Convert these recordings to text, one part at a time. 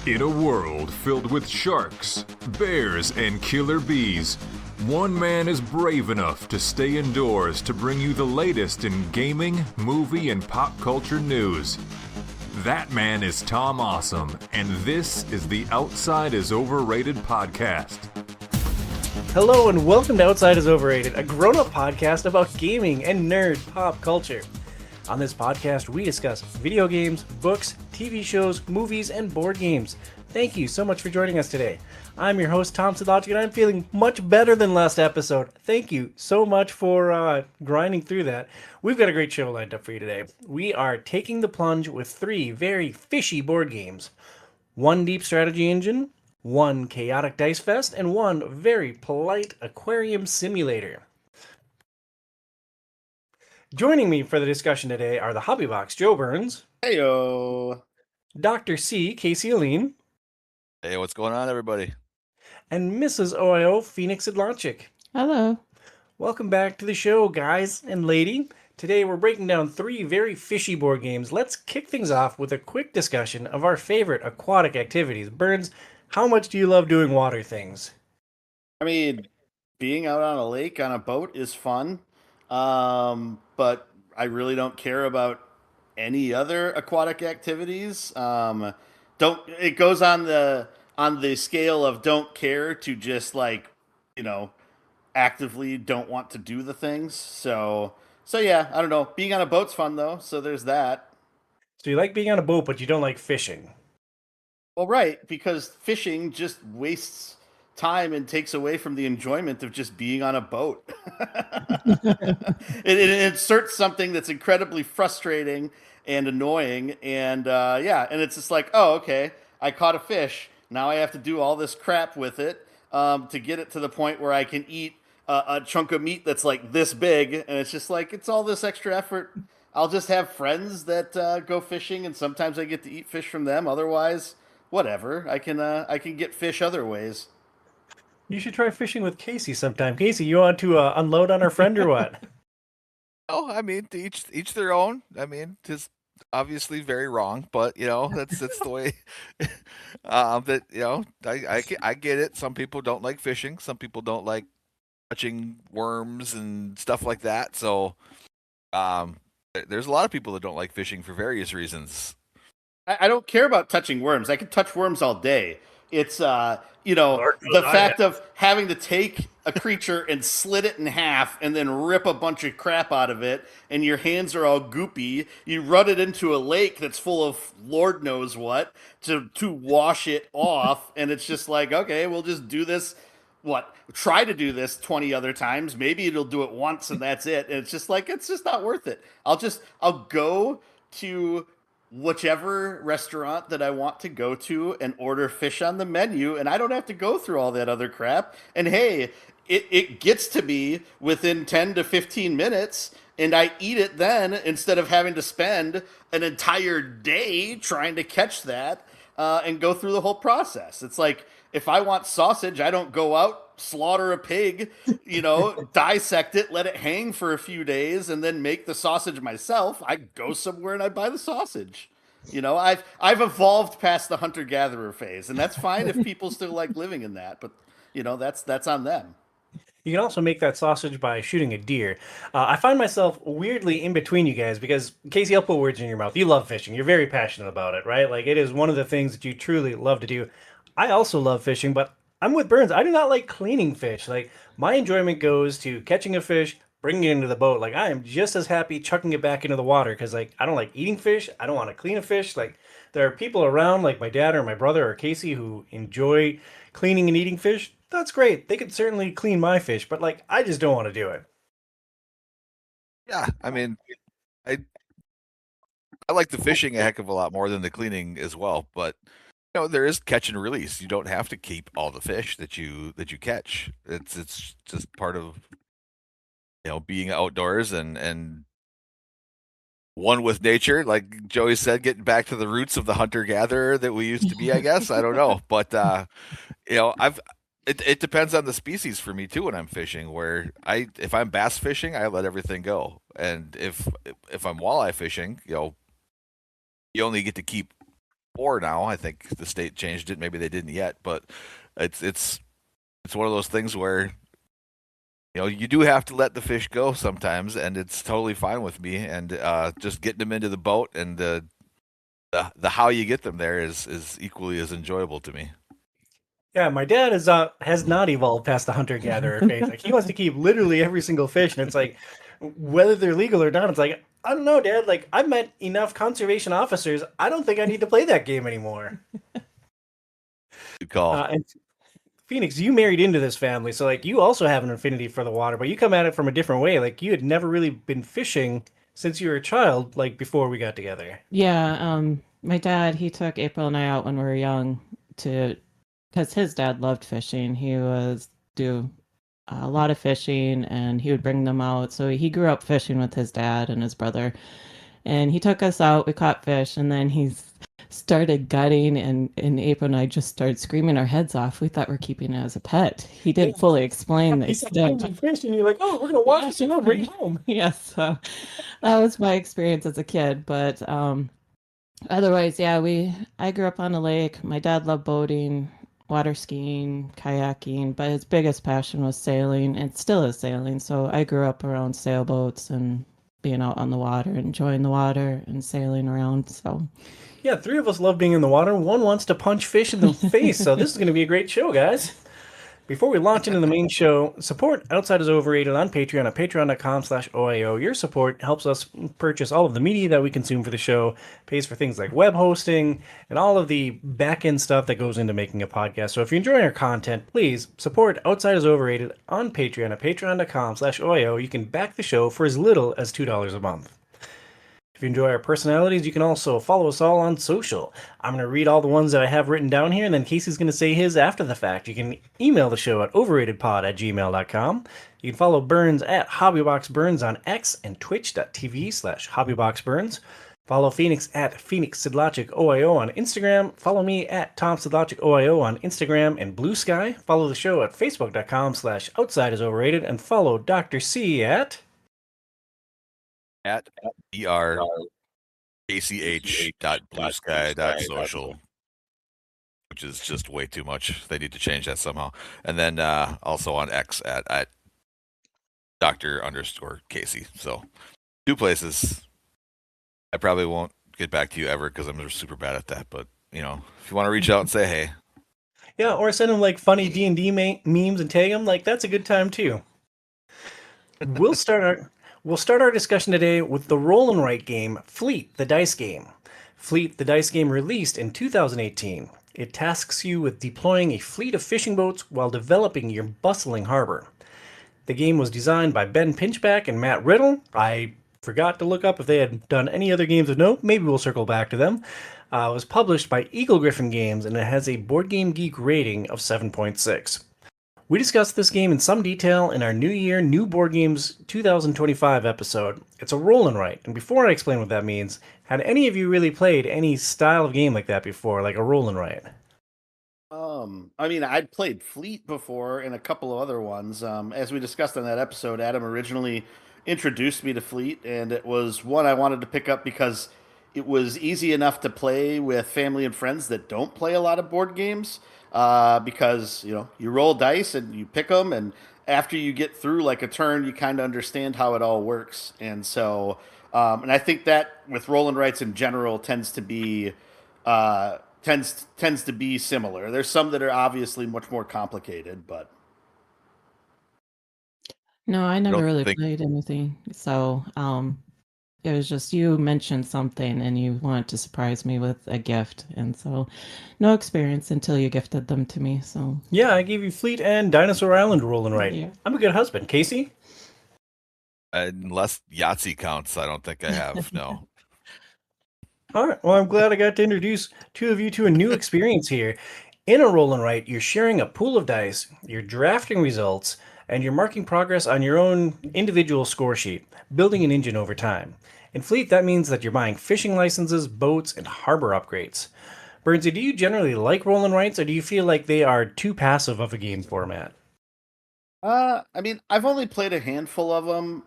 In a world filled with sharks, bears, and killer bees, one man is brave enough to stay indoors to bring you the latest in gaming, movie, and pop culture news. That man is Tom Awesome, and this is the Outside is Overrated podcast. Hello and welcome to Outside is Overrated, a grown-up podcast about gaming and nerd pop culture. On this podcast, we discuss video games, books, TV shows, movies, and board games. Thank you so much for joining us today. I'm your host, Tom Sadlogic, and I'm feeling much better than last episode. Thank you so much for grinding through that. We've got a great show lined up for you today. We are taking the plunge with 3 very fishy board games. 1 deep strategy engine, 1 chaotic dice fest, and 1 very polite aquarium simulator. Joining me for the discussion today are the Hobbybox Joe Burns. Heyo. Dr. C, Casey Aline. Hey, what's going on, everybody? And Mrs. OiO, Phoenix Adlanchik. Hello. Welcome back to the show, guys and lady. Today we're breaking down 3 very fishy board games. Let's kick things off with a quick discussion of our favorite aquatic activities. Burns, how much do you love doing water things? I mean, being out on a lake on a boat is fun, but I really don't care about any other aquatic activities. Don't it goes on the scale of don't care to just actively don't want to do the things. So yeah, I don't know. Being on a boat's fun though, so there's that. So you like being on a boat, but you don't like fishing. Well, right, because fishing just wastes time and takes away from the enjoyment of just being on a boat. It inserts something that's incredibly frustrating and annoying, and and it's just like, oh, okay, I caught a fish. Now I have to do all this crap with it to get it to the point where I can eat a chunk of meat that's like this big, and it's just like it's all this extra effort. I'll just have friends that go fishing, and sometimes I get to eat fish from them. Otherwise, whatever. I can get fish other ways. You should try fishing with Casey sometime. Casey, you want to unload on our friend or what? Oh, I mean, to each their own. I mean, just obviously very wrong, but that's the way. That I get it. Some people don't like fishing. Some people don't like touching worms and stuff like that. So, there's a lot of people that don't like fishing for various reasons. I don't care about touching worms. I can touch worms all day. It's the fact of having to take a creature and slit it in half and then rip a bunch of crap out of it, and your hands are all goopy. You run it into a lake that's full of Lord knows what to wash it off, and it's just like, okay, we'll just do this. Try to do this 20 other times. Maybe it'll do it once and that's it. And it's just like, it's just not worth it. I'll go to whichever restaurant that I want to go to and order fish on the menu, and I don't have to go through all that other crap. And hey, it gets to me within 10 to 15 minutes, and I eat it then instead of having to spend an entire day trying to catch that and go through the whole process. It's like, if I want sausage, I don't go out, slaughter a pig, dissect it, let it hang for a few days, and then make the sausage myself. I go somewhere and I buy the sausage. I've evolved past the hunter-gatherer phase, and that's fine if people still like living in that. But that's on them. You can also make that sausage by shooting a deer. I find myself weirdly in between you guys because, Casey, I'll put words in your mouth. You love fishing. You're very passionate about it, right? Like, it is one of the things that you truly love to do. I also love fishing, but I'm with Burns. I do not like cleaning fish. Like, my enjoyment goes to catching a fish, bringing it into the boat. Like, I am just as happy chucking it back into the water because, like, I don't like eating fish. I don't want to clean a fish. Like, there are people around, like my dad or my brother or Casey, who enjoy cleaning and eating fish. That's great. They could certainly clean my fish, but, like, I just don't want to do it. Yeah, I mean, I like the fishing a heck of a lot more than the cleaning as well. But there is catch and release. You don't have to keep all the fish that you catch. It's just part of being outdoors and one with nature. Like Joey said, getting back to the roots of the hunter gatherer that we used to be. I guess I don't know, but it depends on the species for me too when I'm fishing. Where if I'm bass fishing, I let everything go, and if I'm walleye fishing, you only get to keep 4 now. I think the state changed it. Maybe they didn't yet, but it's one of those things where you do have to let the fish go sometimes, and it's totally fine with me. And just getting them into the boat and the how you get them there is equally as enjoyable to me. Yeah, my dad has not evolved past the hunter gatherer phase. Like he wants to keep literally every single fish, and it's like whether they're legal or not. It's like I don't know, Dad. Like I've met enough conservation officers. I don't think I need to play that game anymore. Good call. And Phoenix, you married into this family, so like you also have an affinity for the water, but you come at it from a different way. Like you had never really been fishing since you were a child, like before we got together. Yeah, my dad, he took April and I out when we were young to, because his dad loved fishing. He was do a lot of fishing and he would bring them out. So he grew up fishing with his dad and his brother. And he took us out, we caught fish, and then he started gutting, and April and I just started screaming our heads off. We thought we are keeping it as a pet. He didn't fully explain He's this. like, fish, and you're like, oh, we're gonna watch it and bring it home. Yes, so that was my experience as a kid. But otherwise, yeah, I grew up on a lake. My dad loved boating, water skiing, kayaking, but his biggest passion was sailing, and still is sailing. So I grew up around sailboats and being out on the water, enjoying the water and sailing around. So Yeah, three of us love being in the water. One wants to punch fish in the face, so this is going to be a great show, guys. Before we launch into the main show, support Outside is Overrated on Patreon at patreon.com/OiO. Your support helps us purchase all of the media that we consume for the show, pays for things like web hosting, and all of the back-end stuff that goes into making a podcast. So if you're enjoying our content, please support Outside is Overrated on Patreon at patreon.com/OiO. You can back the show for as little as $2 a month. If you enjoy our personalities, you can also follow us all on social. I'm going to read all the ones that I have written down here, and then Casey's going to say his after the fact. You can email the show at overratedpod@gmail.com. You can follow Burns at HobbyBoxBurns on X and twitch.tv/HobbyBoxBurns. Follow Phoenix at PhoenixSidlacicOIO on Instagram. Follow me at TomSidlacicOIO on Instagram and Blue Sky. Follow the show at Facebook.com/OutsideIsOverrated. And follow Dr. C at drkch.bluesky.social, which is just way too much. They need to change that somehow. And then also on X at Dr._Casey. So 2 places. I probably won't get back to you ever because I'm just super bad at that. But if you want to reach out and say hey. Yeah, or send them like funny D&D memes and tag them. Like that's a good time too. We'll start our discussion today with the roll and write game Fleet, the dice game. Fleet, the dice game released in 2018. It tasks you with deploying a fleet of fishing boats while developing your bustling harbor. The game was designed by Ben Pinchback and Matt Riddle. I forgot to look up if they had done any other games of note. Maybe we'll circle back to them. It was published by Eagle Griffin Games, and it has a Board Game Geek rating of 7.6. We discussed this game in some detail in our New Year, New Board Games 2025 episode. It's a roll and write, and before I explain what that means, had any of you really played any style of game like that before, like a roll and write? I mean, I'd played Fleet before and a couple of other ones. As we discussed on that episode, Adam originally introduced me to Fleet, and it was one I wanted to pick up because it was easy enough to play with family and friends that don't play a lot of board games. Because you roll dice and you pick them, and after you get through like a turn, you kind of understand how it all works. And so, and I think that with roll and writes in general tends to be tends to be similar. There's some that are obviously much more complicated, but no, I never really think- played anything. So it was just you mentioned something and you wanted to surprise me with a gift. And so no experience until you gifted them to me. So Yeah, I gave you Fleet and Dinosaur Island roll and write. Yeah. I'm a good husband. Casey? Unless Yahtzee counts, I don't think I have. No. All right. Well, I'm glad I got to introduce two of you to a new experience here. In a roll and write, you're sharing a pool of dice, you're drafting results, and you're marking progress on your own individual score sheet, building an engine over time. In Fleet, that means that you're buying fishing licenses, boats, and harbor upgrades. Burnsy, do you generally like roll and writes, or do you feel like they are too passive of a game format? I mean, I've only played a handful of them.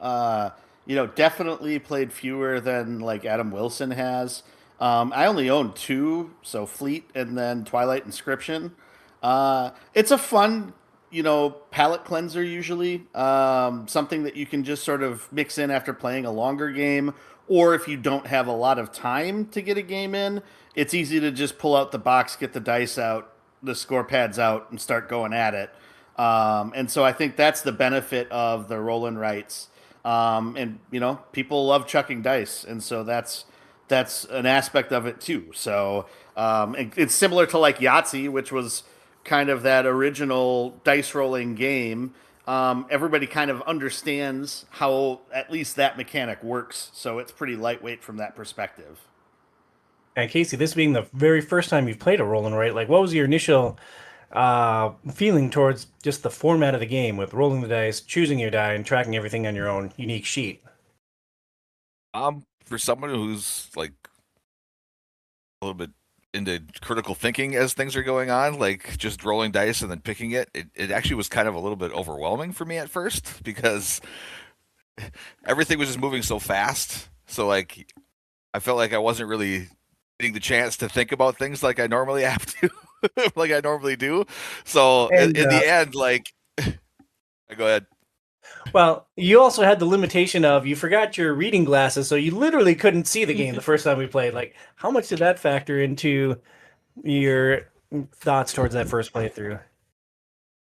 Definitely played fewer than like Adam Wilson has. I only own two, so Fleet and then Twilight Inscription. It's a fun, palate cleanser usually. Something that you can just sort of mix in after playing a longer game, or if you don't have a lot of time to get a game in, it's easy to just pull out the box, get the dice out, the score pads out, and start going at it. And so I think that's the benefit of the roll and writes. And people love chucking dice, and so that's an aspect of it too. So it's similar to like Yahtzee, which was kind of that original dice rolling game. Everybody kind of understands how at least that mechanic works, so it's pretty lightweight from that perspective. And Casey, this being the very first time you've played a roll and write, like what was your initial feeling towards just the format of the game with rolling the dice, choosing your die, and tracking everything on your own unique sheet? For someone who's like a little bit into critical thinking as things are going on, like just rolling dice and then picking it actually was kind of a little bit overwhelming for me at first because everything was just moving so fast. So like I felt like I wasn't really getting the chance to think about things like I normally have to, like I normally do. So in the end, like, go ahead. Well, you also had the limitation of you forgot your reading glasses, so you literally couldn't see the game the first time we played. Like, how much did that factor into your thoughts towards that first playthrough?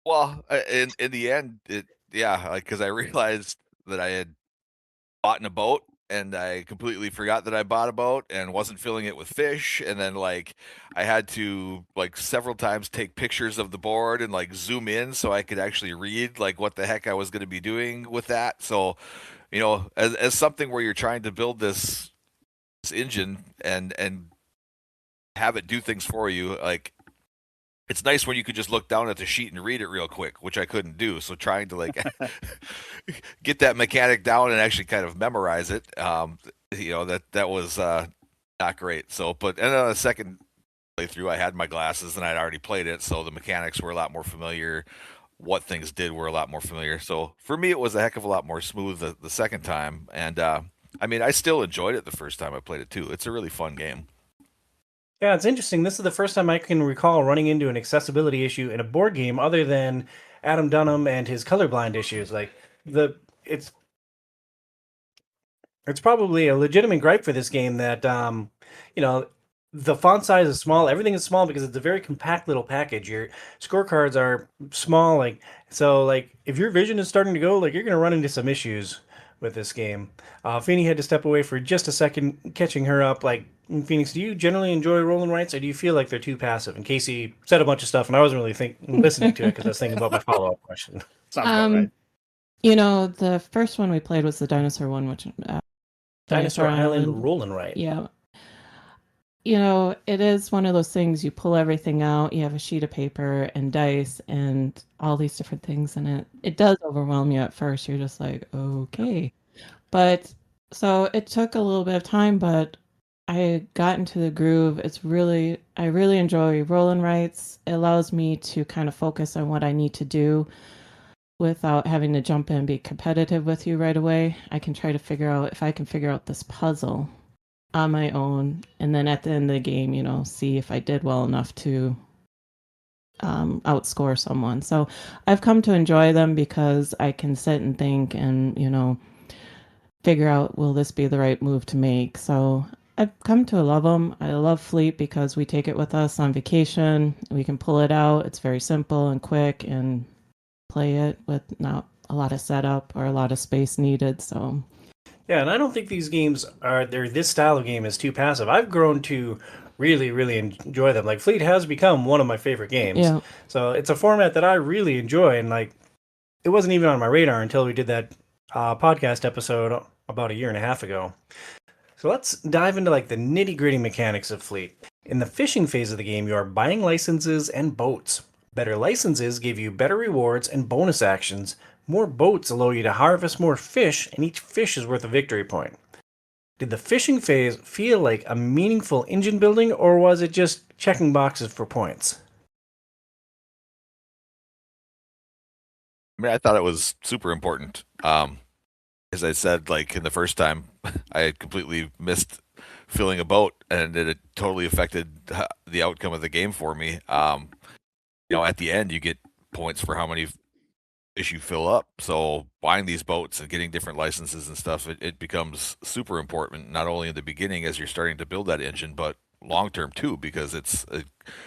Well, in the end, because I realized that I had bought in a boat and I completely forgot that I bought a boat and wasn't filling it with fish. And then like I had to like several times take pictures of the board and like zoom in so I could actually read like what the heck I was going to be doing with that. So, as something where you're trying to build this engine and have it do things for you, like it's nice when you could just look down at the sheet and read it real quick, which I couldn't do. So trying to like get that mechanic down and actually kind of memorize it, that was not great. So, but and on the second playthrough, I had my glasses and I'd already played it, so the mechanics were a lot more familiar. What things did were a lot more familiar. So for me, it was a heck of a lot more smooth the second time. And I still enjoyed it the first time I played it too. It's a really fun game. Yeah, it's interesting. This is the first time I can recall running into an accessibility issue in a board game other than Adam Dunham and his colorblind issues. Like it's probably a legitimate gripe for this game that the font size is small. Everything is small because it's a very compact little package. Your scorecards are small, like if your vision is starting to go, like you're gonna run into some issues with this game. Feeney had to step away for just a second, catching her up. Like, Phoenix, do you generally enjoy roll and writes, or do you feel like they're too passive? And Casey said a bunch of stuff, and I wasn't really listening to it because I was thinking about my follow-up question. Sounds about right. The first one we played was the dinosaur one, which Dinosaur Island roll and write. Yeah. It is one of those things, you pull everything out, you have a sheet of paper and dice and all these different things in it. It does overwhelm you at first. You're just like, okay. But so it took a little bit of time, but I got into the groove. I really enjoy roll and writes. It allows me to kind of focus on what I need to do without having to jump in and be competitive with you right away. I can try to figure out if I can figure out this puzzle on my own, and then at the end of the game, see if I did well enough to outscore someone. So I've come to enjoy them because I can sit and think and, figure out, will this be the right move to make? So I've come to love them. I love Fleet because we take it with us on vacation. We can pull it out. It's very simple and quick and play it with not a lot of setup or a lot of space needed. So yeah, and I don't think these games this style of game is too passive. I've grown to really, really enjoy them. Like, Fleet has become one of my favorite games. Yeah. So it's a format that I really enjoy, and like, it wasn't even on my radar until we did that podcast episode about a year and a half ago. So let's dive into like the nitty-gritty mechanics of Fleet. In the fishing phase of the game, you are buying licenses and boats. Better licenses give you better rewards and bonus actions. More boats allow you to harvest more fish, and each fish is worth a victory point. Did the fishing phase feel like a meaningful engine building, or was it just checking boxes for points? I thought it was super important. As I said, like in the first time, I had completely missed filling a boat, and it totally affected the outcome of the game for me. At the end, you get points for how many fish you fill up. So buying these boats and getting different licenses and stuff, it becomes super important, not only in the beginning as you're starting to build that engine, but long term too, because it's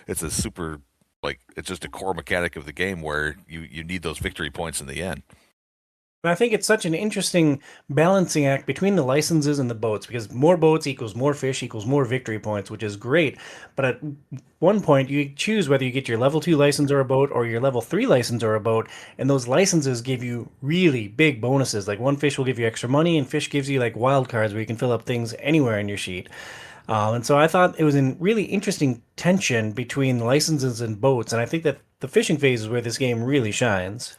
a super, like, it's just a core mechanic of the game where you need those victory points in the end. And I think it's such an interesting balancing act between the licenses and the boats, because more boats equals more fish equals more victory points, which is great. But at one point, you choose whether you get your level 2 license or a boat or your level 3 license or a boat, and those licenses give you really big bonuses. Like one fish will give you extra money, and fish gives you like wild cards where you can fill up things anywhere in your sheet. And so I thought it was a really interesting tension between licenses and boats, and I think that the fishing phase is where this game really shines.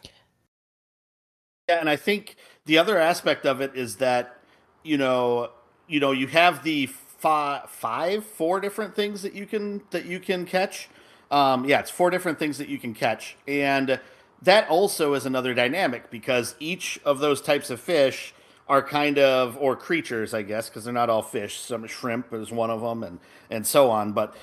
Yeah, and I think the other aspect of it is that you know, you have the four different things that you can catch. Yeah, it's four different things that you can catch, and that also is another dynamic because each of those types of fish are kind of or creatures, I guess, because they're not all fish. Some shrimp is one of them, and so on. But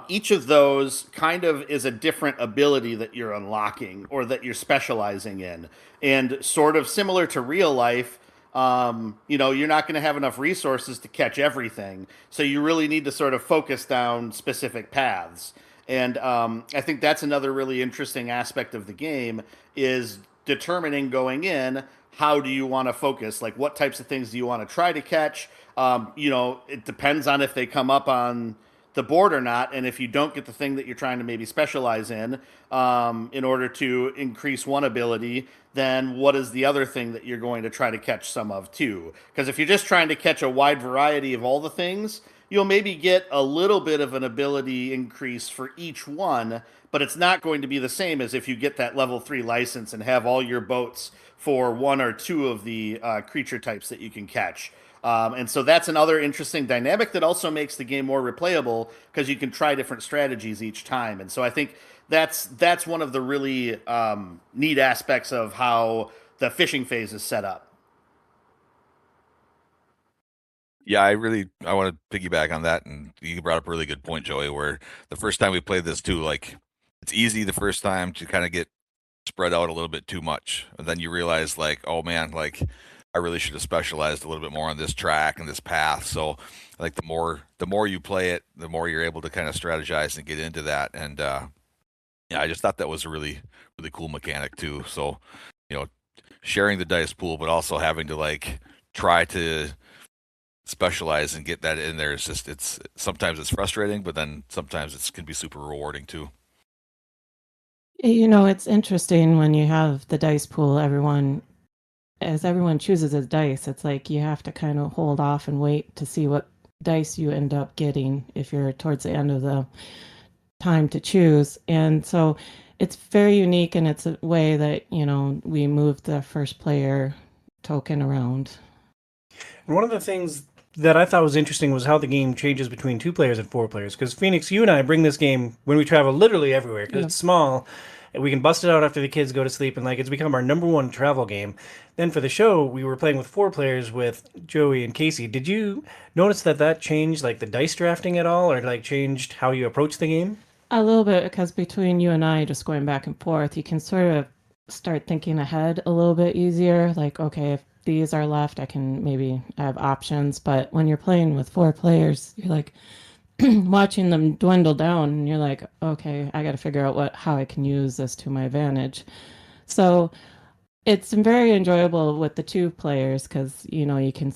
each of those kind of is a different ability that you're unlocking or that you're specializing in, and sort of similar to real life. You're not going to have enough resources to catch everything, so you really need to sort of focus down specific paths. And I think that's another really interesting aspect of the game is determining going in how do you want to focus, like what types of things do you want to try to catch. It depends on if they come up on the board or not, and if you don't get the thing that you're trying to maybe specialize in order to increase one ability, then what is the other thing that you're going to try to catch some of too? Because if you're just trying to catch a wide variety of all the things, you'll maybe get a little bit of an ability increase for each one, but it's not going to be the same as if you get that level 3 license and have all your boats for one or two of the creature types that you can catch. And so that's another interesting dynamic that also makes the game more replayable because you can try different strategies each time. And so I think that's one of the really neat aspects of how the fishing phase is set up. Yeah, I want to piggyback on that, and you brought up a really good point, Joey, where the first time we played this too, like, it's easy the first time to kind of get spread out a little bit too much, and then you realize, like, oh man, like, I really should have specialized a little bit more on this track and this path. So like the more you play it, the more you're able to kind of strategize and get into that. And yeah, I just thought that was a really, really cool mechanic too. So, you know, sharing the dice pool, but also having to like try to specialize and get that in there is just, it's sometimes it's frustrating, but then sometimes it can be super rewarding too. It's interesting when you have the dice pool, as everyone chooses a dice, it's like you have to kind of hold off and wait to see what dice you end up getting if you're towards the end of the time to choose. And so it's very unique, and it's a way that, we move the first player token around. And one of the things that I thought was interesting was how the game changes between 2 players and 4 players. Because Phoenix, you and I bring this game when we travel literally everywhere because it's small. And we can bust it out after the kids go to sleep, and like it's become our number 1 travel game. Then for the show, we were playing with 4 players with Joey and Casey. Did you notice that changed like the dice drafting at all, or like changed how you approach the game? A little bit, because between you and I just going back and forth, you can sort of start thinking ahead a little bit easier. Like, okay, if these are left, I can maybe have options. But when you're playing with 4 players, you're like watching them dwindle down, and you're like, okay, I got to figure out how I can use this to my advantage. So it's very enjoyable with the 2 players because, you can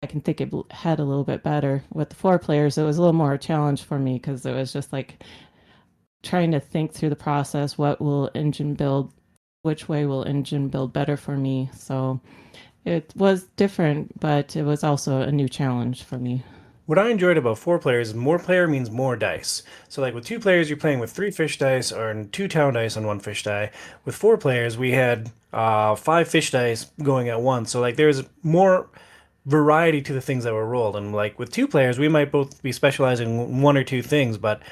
I can think ahead a little bit better. With the 4 players, it was a little more a challenge for me because it was just like trying to think through the process. What will engine build? Which way will engine build better for me? So it was different, but it was also a new challenge for me. What I enjoyed about 4 players is more player means more dice. So like with 2 players, you're playing with 3 fish dice or 2 town dice on 1 fish die. With 4 players, we had 5 fish dice going at once. So like there's more variety to the things that were rolled. And like with 2 players, we might both be specializing in 1 or 2 things, but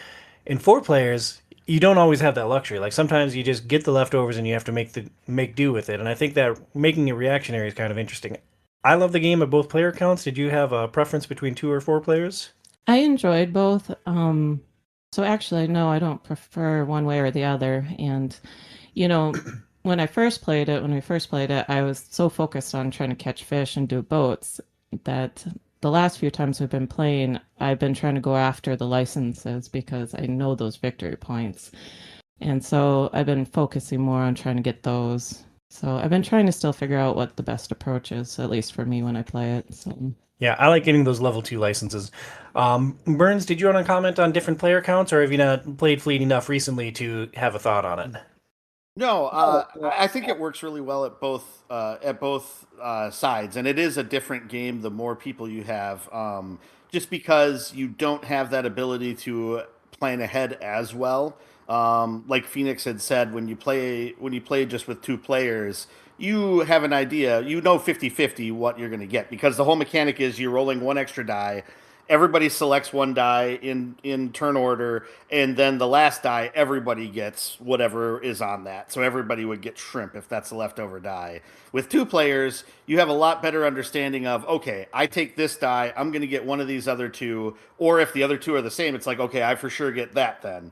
in 4 players, you don't always have that luxury. Like sometimes you just get the leftovers and you have to make do with it. And I think that making it reactionary is kind of interesting. I love the game at both player counts. Did you have a preference between 2 or 4 players? I enjoyed both. So actually, no, I don't prefer one way or the other. And you know, when we first played it, I was so focused on trying to catch fish and do boats that the last few times we've been playing, I've been trying to go after the licenses because I know those victory points. And so I've been focusing more on trying to get those. So I've been trying to still figure out what the best approach is, at least for me when I play it. So Yeah, I like getting those level 2 licenses. Burns, did you want to comment on different player counts, or have you not played Fleet enough recently to have a thought on it? No, I think it works really well at both sides, and it is a different game the more people you have. Just because you don't have that ability to plan ahead as well. Like Phoenix had said, when you play just with 2 players, you have an idea. You know 50-50 what you're going to get because the whole mechanic is you're rolling one extra die. Everybody selects one die in turn order, and then the last die, everybody gets whatever is on that. So everybody would get shrimp if that's the leftover die. With 2 players, you have a lot better understanding of, okay, I take this die, I'm going to get one of these other 2, or if the other 2 are the same, it's like, okay, I for sure get that then.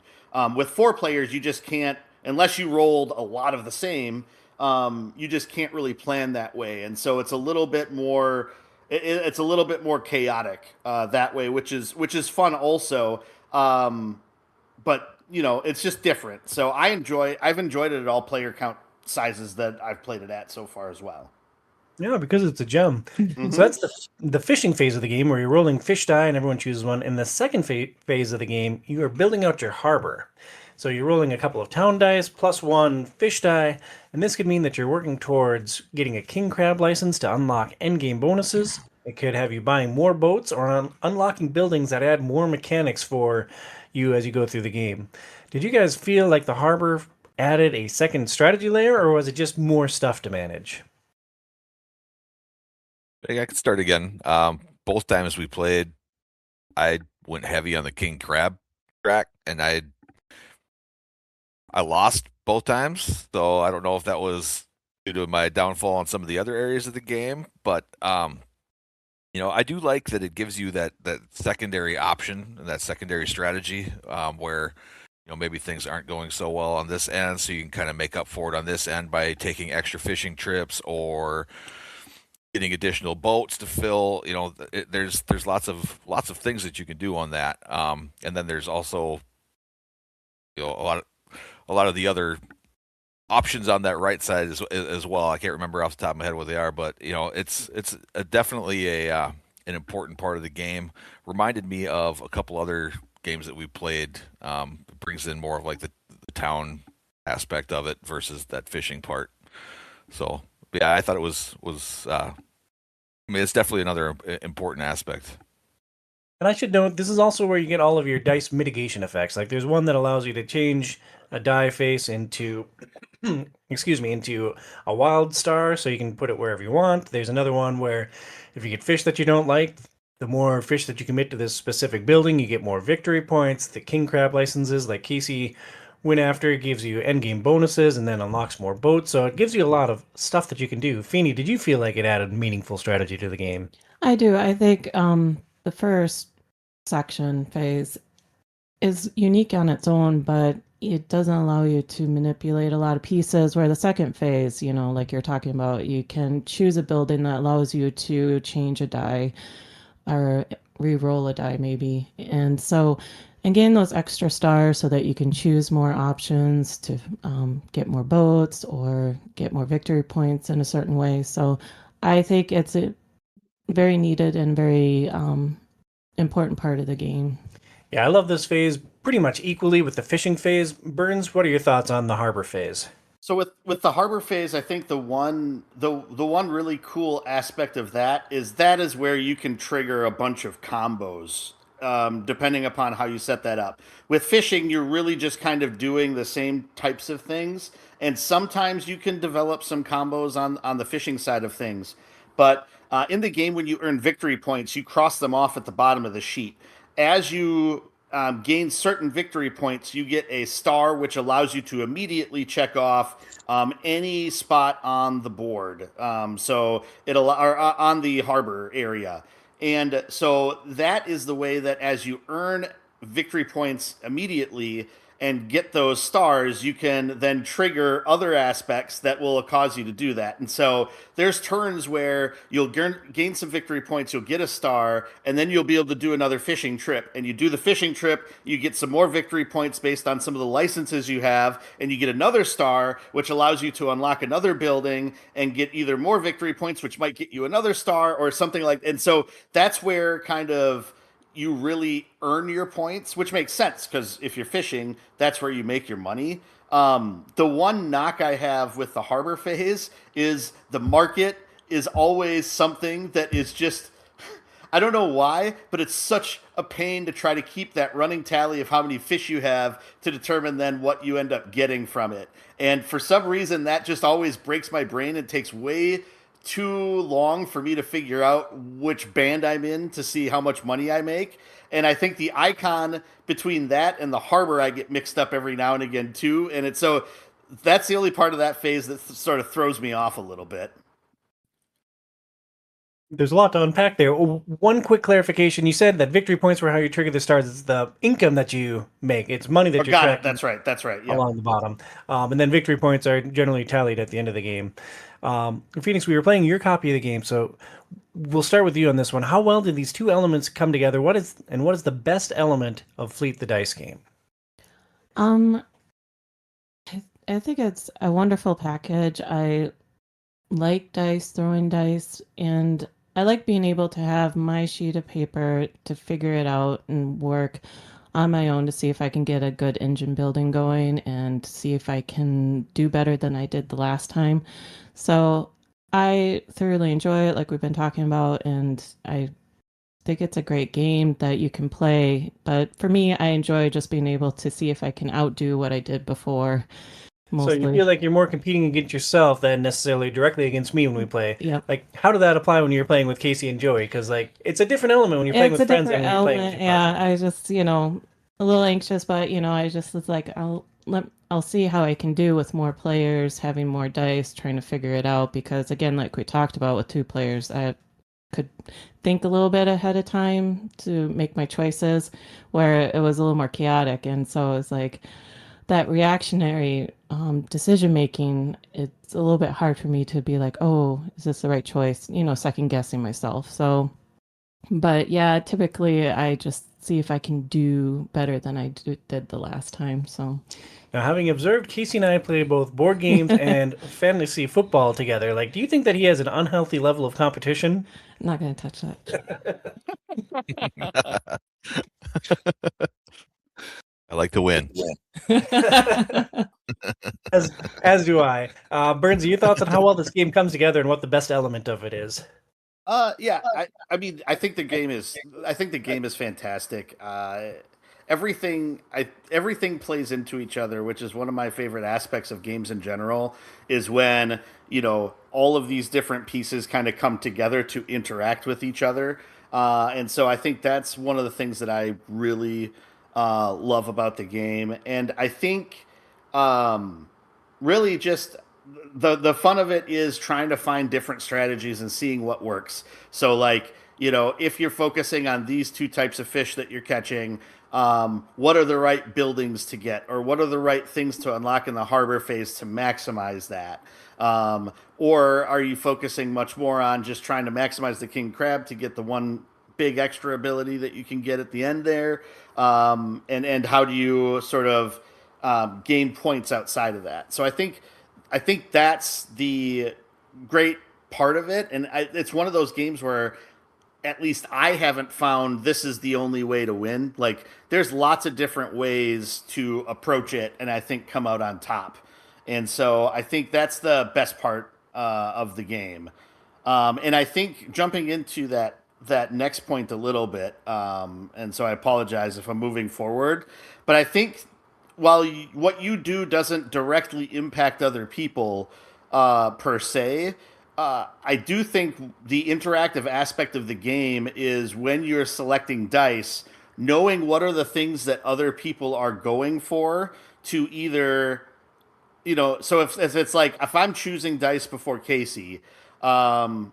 With 4 players, you just can't, unless you rolled a lot of the same, you just can't really plan that way. And so it's a little bit more it's a little bit more chaotic that way, which is fun also. But it's just different. So I've enjoyed it at all player count sizes that I've played it at so far as well. Yeah, because it's a gem. So Hmm. that's the fishing phase of the game where you're rolling fish die and everyone chooses one. In the second phase of the game, you are building out your harbor. So you're rolling a couple of town dice plus 1 fish die, and this could mean that you're working towards getting a king crab license to unlock endgame bonuses. It could have you buying more boats or unlocking buildings that add more mechanics for you as you go through the game. Did you guys feel like the harbor added a second strategy layer, or was it just more stuff to manage? I could start again. Both times we played, I went heavy on the king crab track, and I lost both times. So I don't know if that was due to my downfall on some of the other areas of the game, but I do like that it gives you that secondary option and that secondary strategy where maybe things aren't going so well on this end, so you can kind of make up for it on this end by taking extra fishing trips or getting additional boats to fill. There's lots of things that you can do on that, and then there's also a lot of the other options on that right side as well. I can't remember off the top of my head what they are, but it's definitely an important part of the game. Reminded me of a couple other games that we played. It brings in more of like the town aspect of it versus that fishing part. So yeah, I thought it was. I mean, it's definitely another important aspect. And I should note, this is also where you get all of your dice mitigation effects. Like, there's one that allows you to change a die face into, excuse me, into a wild star, so you can put it wherever you want. There's another one where if you get fish that you don't like, the more fish that you commit to this specific building, you get more victory points. The king crab licenses, like Casey went after, gives you endgame bonuses and then unlocks more boats. So it gives you a lot of stuff that you can do. Feeny, did you feel like it added meaningful strategy to the game? I do. I think the first section phase is unique on its own, but it doesn't allow you to manipulate a lot of pieces. Where the second phase, like you're talking about, you can choose a building that allows you to change a die or re-roll a die maybe. And gain those extra stars so that you can choose more options to get more boats or get more victory points in a certain way. So I think it's a very needed and very important part of the game. Yeah, I love this phase pretty much equally with the fishing phase. Burns, what are your thoughts on the harbor phase? So with the harbor phase, I think the one really cool aspect of that is where you can trigger a bunch of combos, depending upon how you set that up. With fishing, you're really just kind of doing the same types of things, and sometimes you can develop some combos on the fishing side of things. But in the game, when you earn victory points, you cross them off at the bottom of the sheet. As you gain certain victory points, you get a star, which allows you to immediately check off any spot on the board. Or on the harbor area. And so that is the way that as you earn victory points immediately and get those stars, you can then trigger other aspects that will cause you to do that. And so there's turns where you'll gain some victory points, you'll get a star, and then you'll be able to do another fishing trip. And you do the fishing trip, you get some more victory points based on some of the licenses you have, and you get another star, which allows you to unlock another building and get either more victory points, which might get you another star or something like that. And so that's where kind of you really earn your points, which makes sense because if you're fishing, that's where you make your money. The one knock I have with the harbor phase is the market is always something that is just, I don't know why, but it's such a pain to try to keep that running tally of how many fish you have to determine then what you end up getting from it. And for some reason, that just always breaks my brain and takes way too long for me to figure out which band I'm in to see how much money I make. And I think the icon between that and the harbor, I get mixed up every now and again too. And it's so that's the only part of that phase that sort of throws me off a little bit. There's a lot to unpack there. One quick clarification. You said that victory points were how you trigger the stars. It's the income that you make. It's money that you're got tracking. it. That's right. Yeah. Along the bottom. And then victory points are generally tallied at the end of the game. Phoenix, we were playing your copy of the game, so we'll start with you on this one. How well did these two elements come together? What is the best element of Fleet the Dice game? I think it's a wonderful package. I like dice, throwing dice, and I like being able to have my sheet of paper to figure it out and work on my own to see if I can get a good engine building going and see if I can do better than I did the last time. So I thoroughly enjoy it, like we've been talking about, and I think it's a great game that you can play. But for me, I enjoy just being able to see if I can outdo what I did before. Mostly. So you feel like you're more competing against yourself than necessarily directly against me when we play. Yep. Like, how did that apply when you're playing with Casey and Joey? Because like it's a different element when you're playing with friends than when you're playing with your partner. I just a little anxious, but I just was like I'll see how I can do with more players, having more dice, trying to figure it out. Because again, like we talked about with 2 players, I could think a little bit ahead of time to make my choices, where it was a little more chaotic, and so it was like that reactionary decision making. It's a little bit hard for me to be like, oh, is this the right choice? Second guessing myself. So, but yeah, typically I just see if I can do better than I did the last time. So. Now, having observed Casey and I play both board games and fantasy football together, like, do you think that he has an unhealthy level of competition? I'm not going to touch that. I like to win. as do I. Burns, your thoughts on how well this game comes together and what the best element of it is? Yeah. I mean, I think the game is fantastic. Everything plays into each other, which is one of my favorite aspects of games in general, is when, all of these different pieces kind of come together to interact with each other. And so I think that's one of the things that I really love about the game. And I think really just the fun of it is trying to find different strategies and seeing what works. So like, if you're focusing on these 2 types of fish that you're catching, what are the right buildings to get, or what are the right things to unlock in the harbor phase to maximize that? Or are you focusing much more on just trying to maximize the king crab to get the one big extra ability that you can get at the end there? And how do you sort of gain points outside of that? So I think that's the great part of it. And it's one of those games where at least I haven't found this is the only way to win. Like, there's lots of different ways to approach it and I think come out on top. And so I think that's the best part of the game. And I think jumping into that next point a little bit, and so I apologize if I'm moving forward, but I think while what you do doesn't directly impact other people per se, I do think the interactive aspect of the game is when you're selecting dice, knowing what are the things that other people are going for to either, so if it's like if I'm choosing dice before Casey, and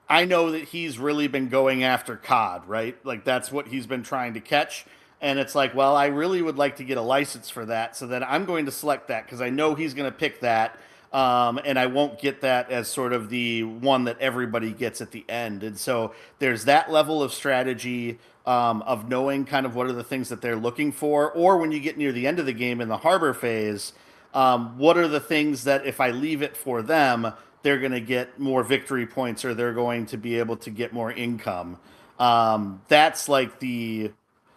I know that he's really been going after cod, right? Like that's what he's been trying to catch. And it's like, well, I really would like to get a license for that. So then I'm going to select that because I know he's going to pick that. And I won't get that as sort of the one that everybody gets at the end. And so there's that level of strategy, of knowing kind of what are the things that they're looking for. Or when you get near the end of the game in the harbor phase, what are the things that if I leave it for them, they're going to get more victory points or they're going to be able to get more income. That's like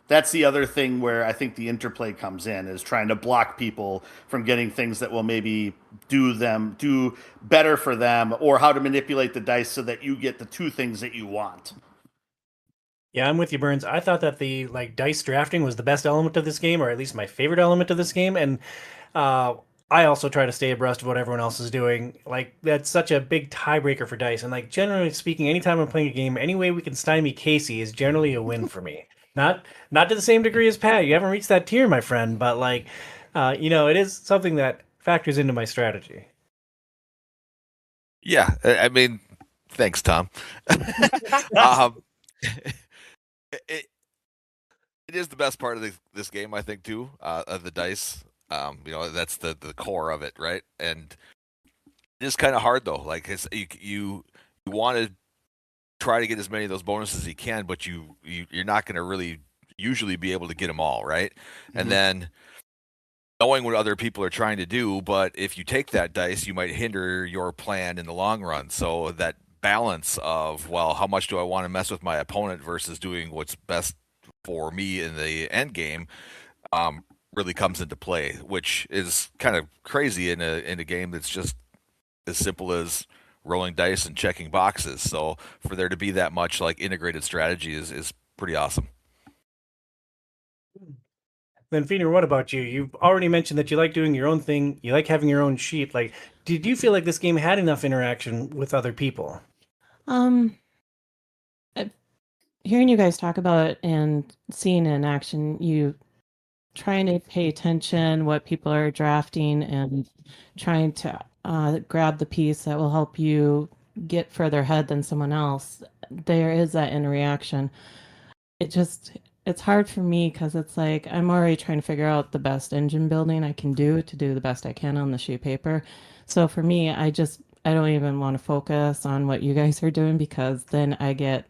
that's the other thing where I think the interplay comes in is trying to block people from getting things that will maybe do better for them, or how to manipulate the dice so that you get the two things that you want. Yeah, I'm with you, Burns. I thought that the dice drafting was the best element of this game, or at least my favorite element of this game, and I also try to stay abreast of what everyone else is doing. Like that's such a big tiebreaker for dice, and generally speaking, anytime I'm playing a game, any way we can stymie Casey is generally a win for me. Not to the same degree as Pat. You haven't reached that tier, my friend, but it is something that factors into my strategy. Yeah, I mean, thanks, Tom. um, it is the best part of this game, I think, too. Of the dice, that's the core of it, right? And it is kind of hard though. Like you want to try to get as many of those bonuses as you can, but you're not going to really usually be able to get them all, right? Mm-hmm. And then knowing what other people are trying to do, but if you take that dice, you might hinder your plan in the long run. So that balance of, well, how much do I want to mess with my opponent versus doing what's best for me in the end game, really comes into play, which is kind of crazy in a game that's just as simple as rolling dice and checking boxes. So for there to be that much integrated strategy is pretty awesome. Then Feener, what about you? You've already mentioned that you like doing your own thing. You like having your own sheet. Did you feel like this game had enough interaction with other people? Hearing you guys talk about it and seeing it in action, you trying to pay attention what people are drafting and trying to grab the piece that will help you get further ahead than someone else. There is that interaction. It's hard for me because it's like I'm already trying to figure out the best engine building I can do to do the best I can on the sheet paper. So for me, I don't even want to focus on what you guys are doing because then I get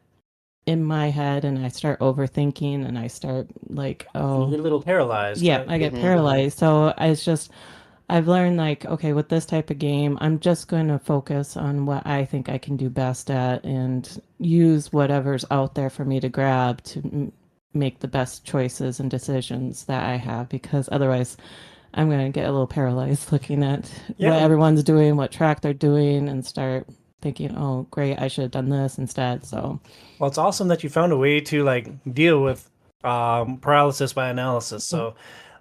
in my head and I start overthinking and I start you get a little paralyzed. Yeah, right? I get paralyzed. So I've learned okay, with this type of game, I'm just going to focus on what I think I can do best at and use whatever's out there for me to grab to make the best choices and decisions that I have, because otherwise I'm going to get a little paralyzed looking at what everyone's doing, what track they're doing, and start thinking, oh, great, I should have done this instead. So, well, it's awesome that you found a way to deal with paralysis by analysis. So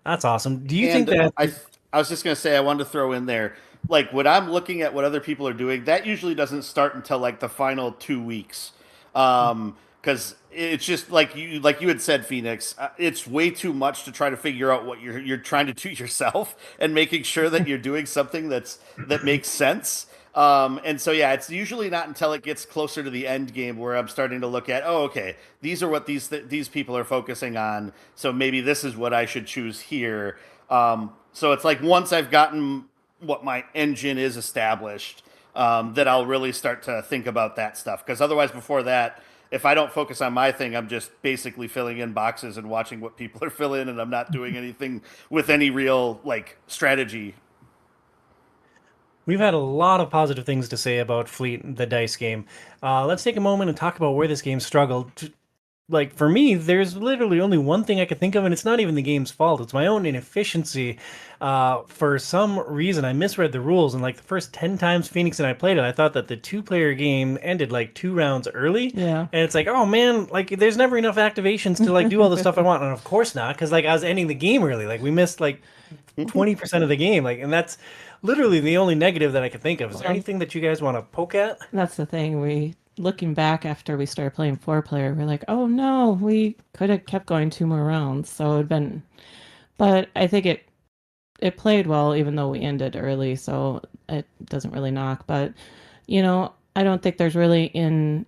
that's awesome. Do you think that I was just going to say, I wanted to throw in there, when I'm looking at what other people are doing, that usually doesn't start until the final 2 weeks. Because it's just like you had said, Phoenix, it's way too much to try to figure out what you're trying to do yourself and making sure that you're doing something that makes sense. And so, yeah, it's usually not until it gets closer to the end game where I'm starting to look at, oh, okay, these are what these people are focusing on. So maybe this is what I should choose here. So it's once I've gotten what my engine is established, that I'll really start to think about that stuff. Because otherwise, before that, if I don't focus on my thing, I'm just basically filling in boxes and watching what people are filling, and I'm not doing anything with any real strategy. We've had a lot of positive things to say about Fleet, the dice game. Let's take a moment and talk about where this game struggled. For me, there's literally only one thing I could think of, and it's not even the game's fault. It's my own inefficiency. For some reason, I misread the rules, and the first 10 times Phoenix and I played it, I thought that the 2-player game ended 2 rounds early. Yeah. And it's oh man, there's never enough activations to do all the stuff I want. And of course not, because I was ending the game early. We missed 20% of the game. And that's literally the only negative that I could think of. Is there anything that you guys want to poke at? That's the thing. looking back after we started playing 4-player, we're like, oh no, we could have kept going 2 more rounds. So it'd been, but I think it played well, even though we ended early, so it doesn't really knock. But I don't think there's really in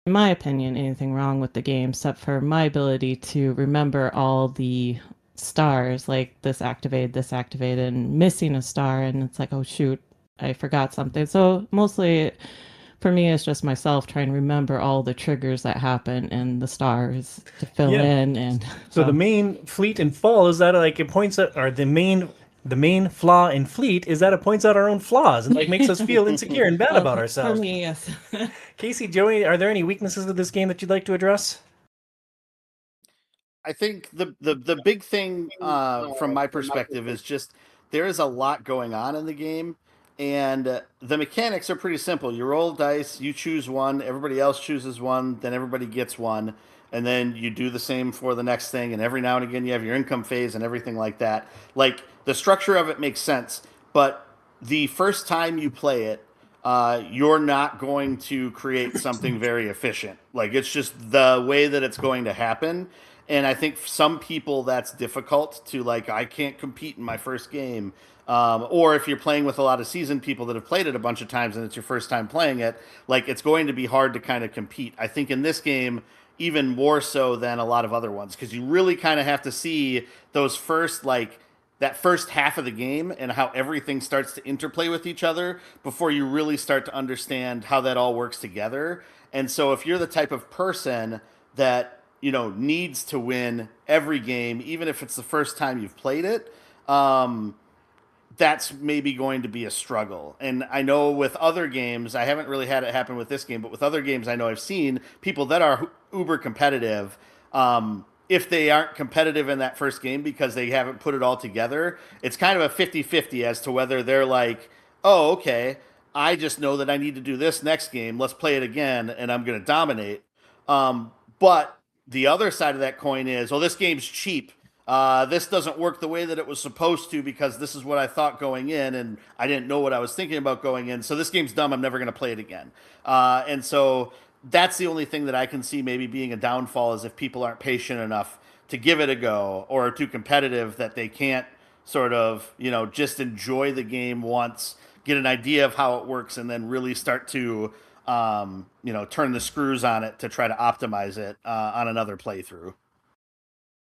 my opinion, anything wrong with the game, except for my ability to remember all the stars, like this activated, and missing a star, and it's like, oh shoot, I forgot something. So mostly for me, it's just myself trying to remember all the triggers that happen and the stars to fill in. And so the main fleet and fall is that like it points at, or the main flaw in fleet is that it points out our own flaws and like makes us feel insecure and bad about ourselves. For me, yes. Casey, Joey, are there any weaknesses of this game that you'd like to address? I think the big thing from my perspective is just there is a lot going on in the game, and the mechanics are pretty simple. You roll dice, you choose one, everybody else chooses one, then everybody gets one, and then you do the same for the next thing. And every now and again, you have your income phase and everything like that. Like the structure of it makes sense, but the first time you play it, you're not going to create something very efficient. Like it's just the way that it's going to happen. And I think for some people that's difficult to like. I can't compete in my first game, or if you're playing with a lot of seasoned people that have played it a bunch of times and it's your first time playing it, like it's going to be hard to kind of compete. I think in this game even more so than a lot of other ones because you really kind of have to see those first like that first half of the game and how everything starts to interplay with each other before you really start to understand how that all works together. And so if you're the type of person that needs to win every game, even if it's the first time you've played it, that's maybe going to be a struggle. And I know with other games, I haven't really had it happen with this game, but with other games, I know I've seen people that are uber competitive. If they aren't competitive in that first game because they haven't put it all together, it's kind of a 50-50 as to whether they're like, oh, okay, I just know that I need to do this next game. Let's play it again, and I'm going to dominate. But the other side of that coin is, oh, this game's cheap. This doesn't work the way that it was supposed to because this is what I thought going in, and I didn't know what I was thinking about going in. So this game's dumb. I'm never going to play it again. And so that's the only thing that I can see maybe being a downfall is if people aren't patient enough to give it a go or are too competitive that they can't sort of, just enjoy the game once, get an idea of how it works, and then really start to turn the screws on it to try to optimize it on another playthrough.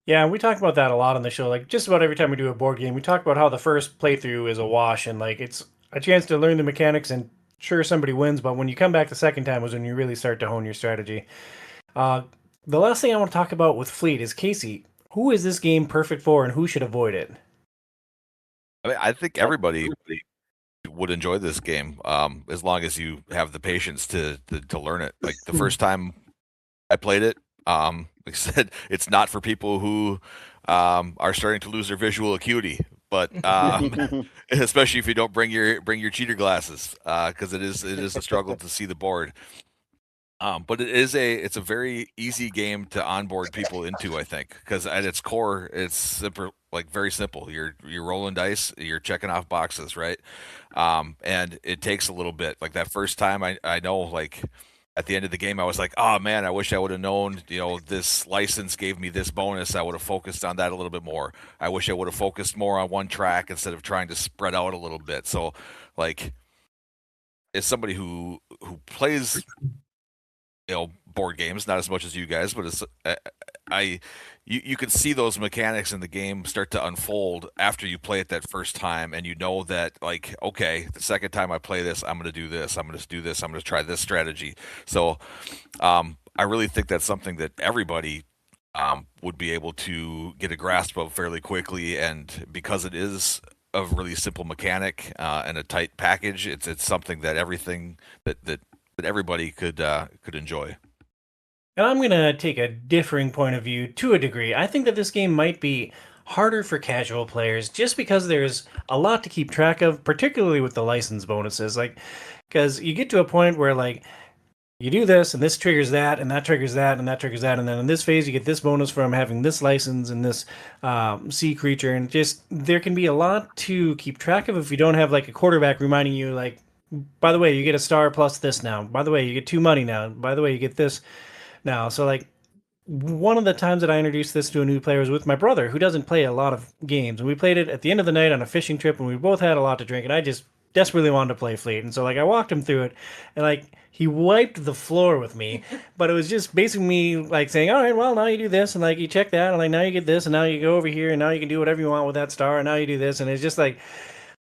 Yeah, we talk about that a lot on the show. Like just about every time we do a board game, we talk about how the first playthrough is a wash and like it's a chance to learn the mechanics and sure somebody wins, but when you come back the second time is when you really start to hone your strategy. The last thing I want to talk about with Fleet is Casey. Who is this game perfect for and who should avoid it? I mean, I think everybody would enjoy this game as long as you have the patience to learn it. Like the first time I played it, like I said, it's not for people who are starting to lose their visual acuity, but especially if you don't bring your cheater glasses, because it is a struggle to see the board. But it's a very easy game to onboard people into, I think, because at its core, it's simple, like very simple. You're rolling dice, you're checking off boxes, right? And it takes a little bit. Like that first time, I know, like at the end of the game, I was like, oh man, I wish I would have known, this license gave me this bonus. I would have focused on that a little bit more. I wish I would have focused more on one track instead of trying to spread out a little bit. So, like, as somebody who plays board games, not as much as you guys, but it's you can see those mechanics in the game start to unfold after you play it that first time, and that, like, okay, the second time I play this, I'm going to do this, I'm going to do this, I'm going to try this strategy. So I really think that's something that everybody would be able to get a grasp of fairly quickly, and because it is a really simple mechanic and a tight package, it's something that everybody could enjoy. And I'm going to take a differing point of view to a degree. I think that this game might be harder for casual players just because there's a lot to keep track of, particularly with the license bonuses. Like, because you get to a point where, like, you do this, and this triggers that, and that triggers that, and that triggers that, and then in this phase you get this bonus from having this license and this sea creature, and just there can be a lot to keep track of if you don't have, like, a quarterback reminding you, like, by the way, you get a star plus this now. By the way, you get 2 money now. By the way, you get this now. So like one of the times that I introduced this to a new player was with my brother, who doesn't play a lot of games. And we played it at the end of the night on a fishing trip, and we both had a lot to drink, and I just desperately wanted to play Fleet. And so like I walked him through it, and like he wiped the floor with me, but it was just basically me like saying, all right, well, now you do this, and like you check that, and like now you get this, and now you go over here, and now you can do whatever you want with that star, and now you do this. And it's just like,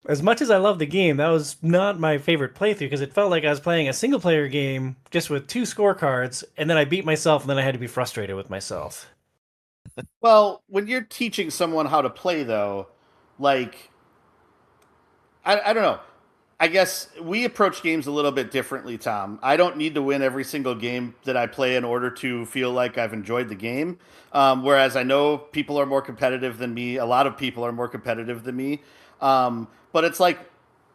as much as I love the game, that was not my favorite playthrough because it felt like I was playing a single player game just with 2 scorecards, and then I beat myself, and then I had to be frustrated with myself. Well, when you're teaching someone how to play, though, like, I don't know. I guess we approach games a little bit differently, Tom. I don't need to win every single game that I play in order to feel like I've enjoyed the game. Whereas I know people are more competitive than me. A lot of people are more competitive than me. But it's like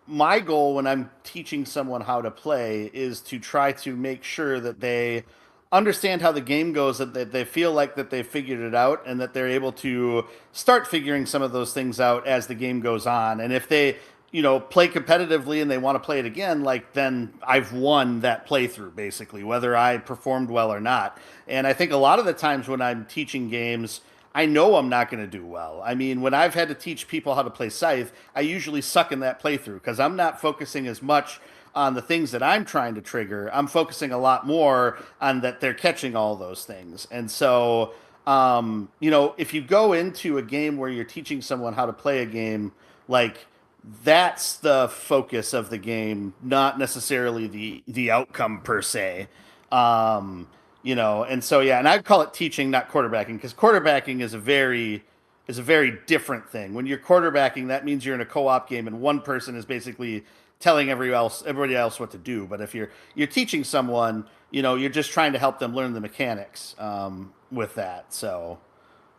my goal when I'm teaching someone how to play is to try to make sure that they understand how the game goes, that they feel like that they've figured it out, and that they're able to start figuring some of those things out as the game goes on. And if they, play competitively and they want to play it again, like then I've won that playthrough basically, whether I performed well or not. And I think a lot of the times when I'm teaching games, I know I'm not going to do well. I mean, when I've had to teach people how to play Scythe, I usually suck in that playthrough because I'm not focusing as much on the things that I'm trying to trigger. I'm focusing a lot more on that they're catching all those things. And so, if you go into a game where you're teaching someone how to play a game, like that's the focus of the game, not necessarily the outcome per se. And so yeah, and I'd call it teaching, not quarterbacking, because quarterbacking is a very different thing. When you're quarterbacking, that means you're in a co-op game and one person is basically telling everybody else what to do. But if you're teaching someone, you're just trying to help them learn the mechanics with that. So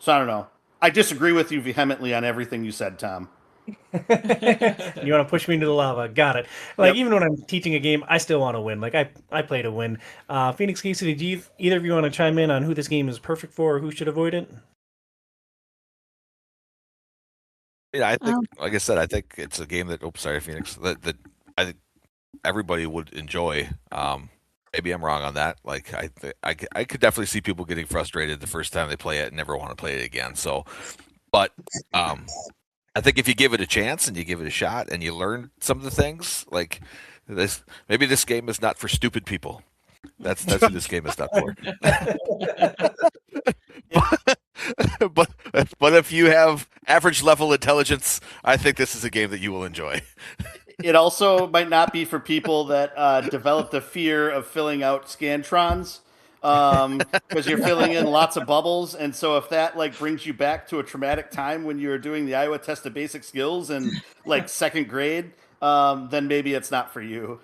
I don't know. I disagree with you vehemently on everything you said, Tom. You want to push me into the lava? Got it. Like Yep. even when I'm teaching a game, I still want to win. Like I play to win. Phoenix Casey, did either of you want to chime in on who this game is perfect for or who should avoid it? Yeah, I think, like I said, I think it's a game that. Oops, sorry, Phoenix. That I think everybody would enjoy. Maybe I'm wrong on that. Like I could definitely see people getting frustrated the first time they play it and never want to play it again. So, but I think if you give it a chance and you give it a shot and you learn some of the things, like maybe this game is not for stupid people. That's who this game is not for. but if you have average level intelligence, I think this is a game that you will enjoy. It also might not be for people that developed a fear of filling out scantrons, because you're filling in lots of bubbles, and so if that like brings you back to a traumatic time when you were doing the Iowa test of basic skills in like 2nd grade, then maybe it's not for you.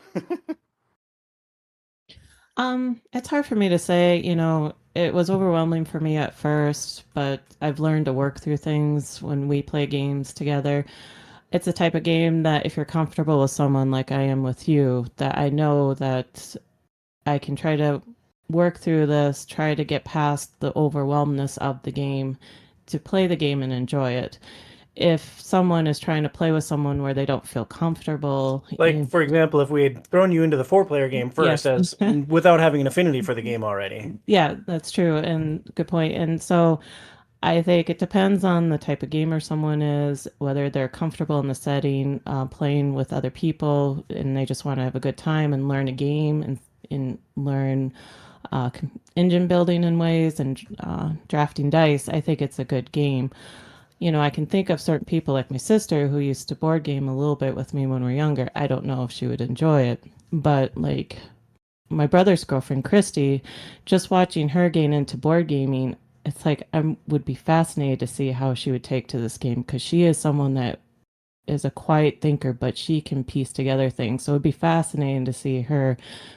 It's hard for me to say, it was overwhelming for me at first, but I've learned to work through things when we play games together. It's a type of game that if you're comfortable with someone like I am with you, that I know that I can try to work through this, try to get past the overwhelmness of the game, to play the game and enjoy it. If someone is trying to play with someone where they don't feel comfortable, Like, for example, if we had thrown you into the 4-player game first, Yes. without having an affinity for the game already. Yeah, that's true, and good point. And so I think it depends on the type of gamer someone is, whether they're comfortable in the setting, playing with other people, and they just want to have a good time and learn a game and learn engine building in ways and drafting dice. I think it's a good game. I can think of certain people like my sister who used to board game a little bit with me when we were younger. I don't know if she would enjoy it, but like my brother's girlfriend, Christy, just watching her gain into board gaming, it's like I would be fascinated to see how she would take to this game because she is someone that is a quiet thinker, but she can piece together things. So it'd be fascinating to see her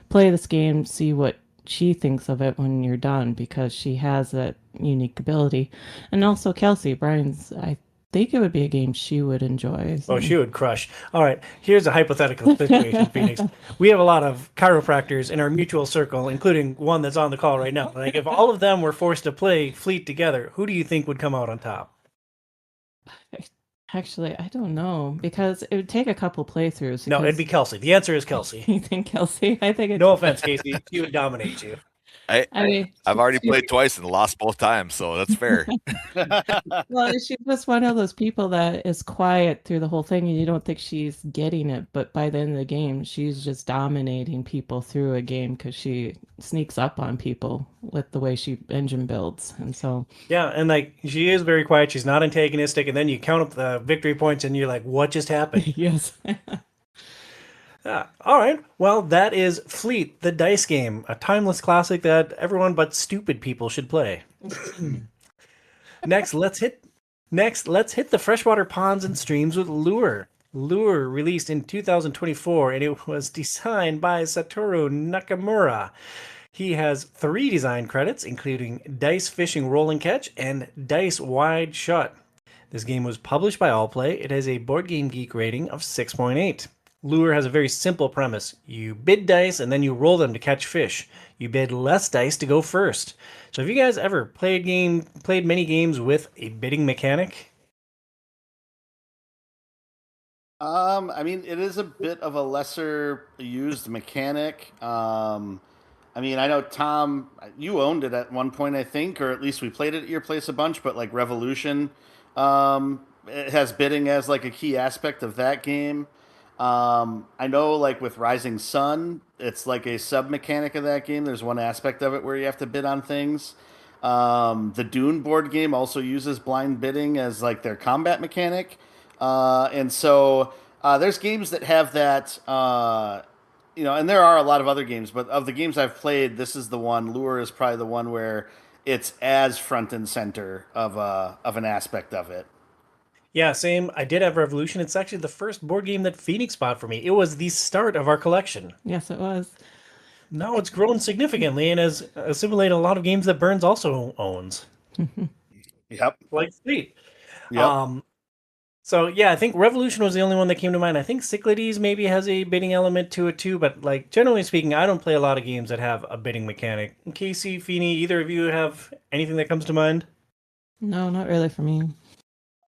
play this game, see what she thinks of it when you're done, because she has that unique ability. And also Kelsey, I think it would be a game she would enjoy. Oh, she would crush. All right, here's a hypothetical situation, Phoenix. We have a lot of chiropractors in our mutual circle, including one that's on the call right now. Like, if all of them were forced to play Fleet together, who do you think would come out on top? Actually, I don't know because it would take a couple playthroughs. No, it'd be Kelsey. The answer is Kelsey. You think Kelsey? I think it's No offense, Casey. She would dominate you. I mean, I've already played twice and lost both times, so that's fair. well, she's just one of those people that is quiet through the whole thing, and you don't think she's getting it, but by the end of the game, she's just dominating people through a game because she sneaks up on people with the way she engine builds, and so Yeah, and like she is very quiet. She's not antagonistic, and then you count up the victory points, and you're like, "What just happened?" yes. All right. Well, that is Fleet, the dice game, a timeless classic that everyone but stupid people should play. Next, let's hit the freshwater ponds and streams with Lure. Lure released in 2024, and it was designed by Satoru Nakamura. He has 3 design credits, including Dice Fishing Roll and Catch and Dice Wide Shot. This game was published by Allplay. It has a Board Game Geek rating of 6.8. Lure has a very simple premise. You bid dice and then you roll them to catch fish. You bid less dice to go first. So have you guys ever played many games with a bidding mechanic? I mean, it is a bit of a lesser used mechanic. I mean, I know Tom, you owned it at one point, I think, or at least we played it at your place a bunch. But like Revolution, it has bidding as like a key aspect of that game. I know, like with Rising Sun, it's like a sub mechanic of that game. There's one aspect of it where you have to bid on things. The Dune board game also uses blind bidding as like their combat mechanic, and so there's games that have that. And there are a lot of other games, but of the games I've played, this is the one. Lure is probably the one where it's as front and center of an aspect of it. Yeah, same. I did have Revolution. It's actually the first board game that Phoenix bought for me. It was the start of our collection. Yes, it was. Now it's grown significantly and has assimilated a lot of games that Burns also owns. Yep. Like Fleet. Yep. So yeah, I think Revolution was the only one that came to mind. I think Cyclades maybe has a bidding element to it too, but like generally speaking, I don't play a lot of games that have a bidding mechanic. Casey, Feeney, either of you have anything that comes to mind? No, not really for me.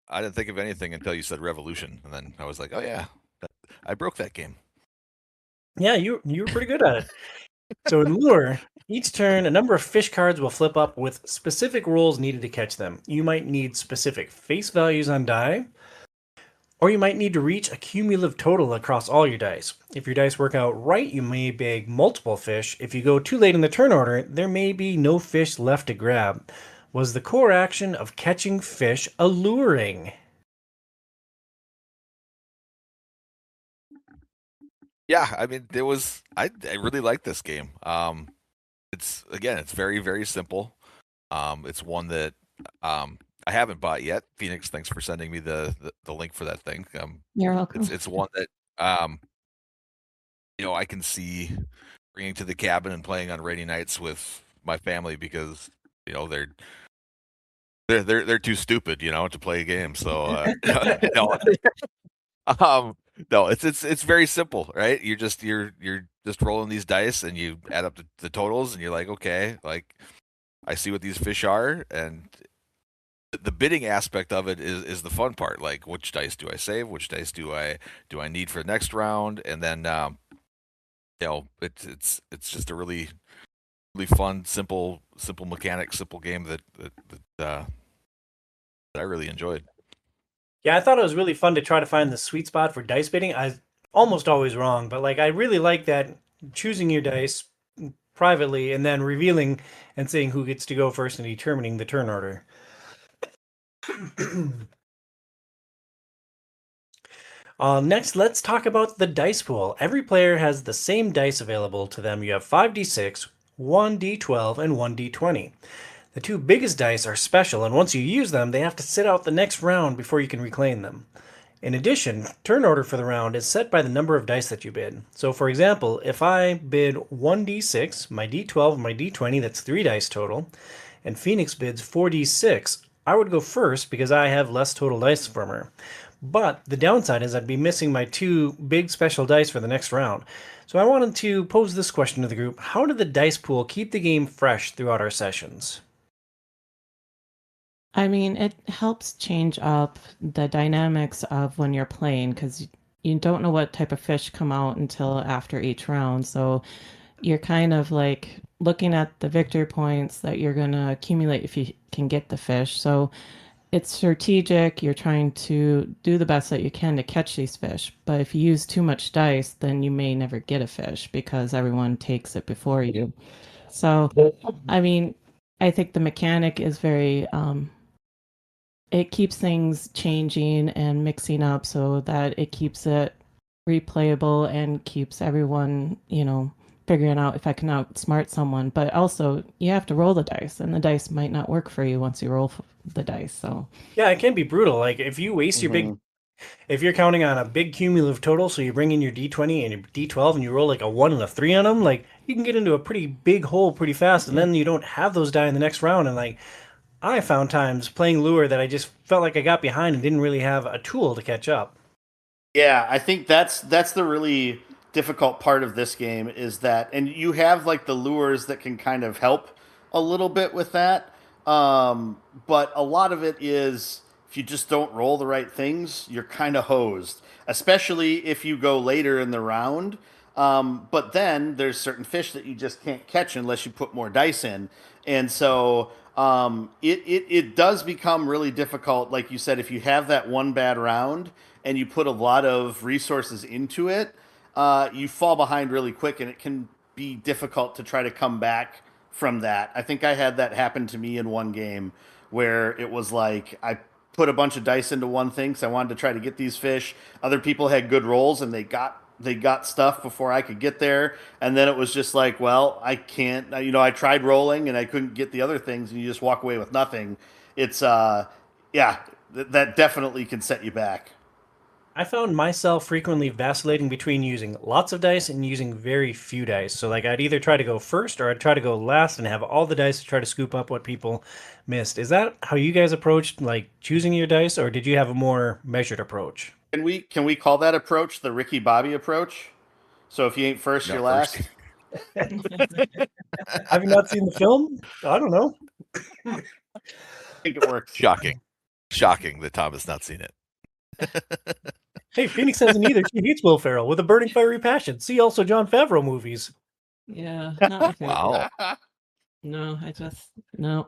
I didn't think of anything until you said Revolution, and then I was like, oh yeah, I broke that game. Yeah, you were pretty good at it. So in Lure, each turn, a number of fish cards will flip up with specific rolls needed to catch them. You might need specific face values on die, or you might need to reach a cumulative total across all your dice. If your dice work out right, you may bag multiple fish. If you go too late in the turn order, there may be no fish left to grab. Was the core action of catching fish alluring? Yeah, I mean, there was I really like this game. It's very very simple. It's one that I haven't bought yet. Phoenix, thanks for sending me the link for that thing. You're welcome. It's one that I can see bringing to the cabin and playing on rainy nights with my family because they're too stupid, to play a game. So no, it's very simple, right? You're just rolling these dice and you add up the totals and you're like, okay, like I see what these fish are, and the bidding aspect of it is the fun part. Like, which dice do I save? Which dice do I need for the next round? And then it's just a really really fun, simple mechanic, simple game that I really enjoyed. Yeah, I thought it was really fun to try to find the sweet spot for dice bidding. I almost always wrong, but like I really like that choosing your dice privately and then revealing and saying who gets to go first and determining the turn order. Next, let's talk about the dice pool. Every player has the same dice available to them. You have 5d6, 1d12, and 1d20. The 2 biggest dice are special, and once you use them, they have to sit out the next round before you can reclaim them. In addition, turn order for the round is set by the number of dice that you bid. So for example, if I bid 1d6, my d12, and my d20, that's 3 dice total, and Phoenix bids 4d6, I would go first because I have less total dice from her. But the downside is I'd be missing my 2 big special dice for the next round. So I wanted to pose this question to the group. How did the dice pool keep the game fresh throughout our sessions? I mean, it helps change up the dynamics of when you're playing because you don't know what type of fish come out until after each round. So you're kind of like looking at the victory points that you're going to accumulate if you can get the fish. So it's strategic. You're trying to do the best that you can to catch these fish. But if you use too much dice, then you may never get a fish because everyone takes it before you. So, I mean, I think the mechanic is very, it keeps things changing and mixing up so that it keeps it replayable and keeps everyone, figuring out if I can outsmart someone. But also, you have to roll the dice, and the dice might not work for you once you roll the dice. So, Yeah, it can be brutal. Like if you waste your big, if you're counting on a big cumulative total, so you bring in your D20 and your D12 and you roll like a 1 and a 3 on them, like you can get into a pretty big hole pretty fast, and then you don't have those die in the next round. And like I found times playing lure that I just felt like I got behind and didn't really have a tool to catch up. Yeah, I think that's the really difficult part of this game is that, and you have like the lures that can kind of help a little bit with that, but a lot of it is if you just don't roll the right things, you're kind of hosed, especially if you go later in the round. But then there's certain fish that you just can't catch unless you put more dice in, and so it does become really difficult. Like you said, if you have that one bad round and you put a lot of resources into it, you fall behind really quick, and it can be difficult to try to come back from that. I think I had that happen to me in one game where it was like I put a bunch of dice into one thing because I wanted to try to get these fish. Other people had good rolls and they got stuff before I could get there, and then it was just like, well, I can't. I tried rolling and I couldn't get the other things, and you just walk away with nothing. It's yeah, that definitely can set you back. I found myself frequently vacillating between using lots of dice and using very few dice. So like I'd either try to go first or I'd try to go last and have all the dice to try to scoop up what people missed. Is that how you guys approached like choosing your dice, or did you have a more measured approach? Can we call that approach the Ricky Bobby approach? So if you ain't first, No, you're first. last. Have you not seen the film? I don't know. I think it works. Shocking that Tom has not seen it. Hey, Phoenix hasn't either. She hates Will Ferrell with a burning fiery passion. See also John Favreau movies. yeah, not my favorite. Wow. No, no.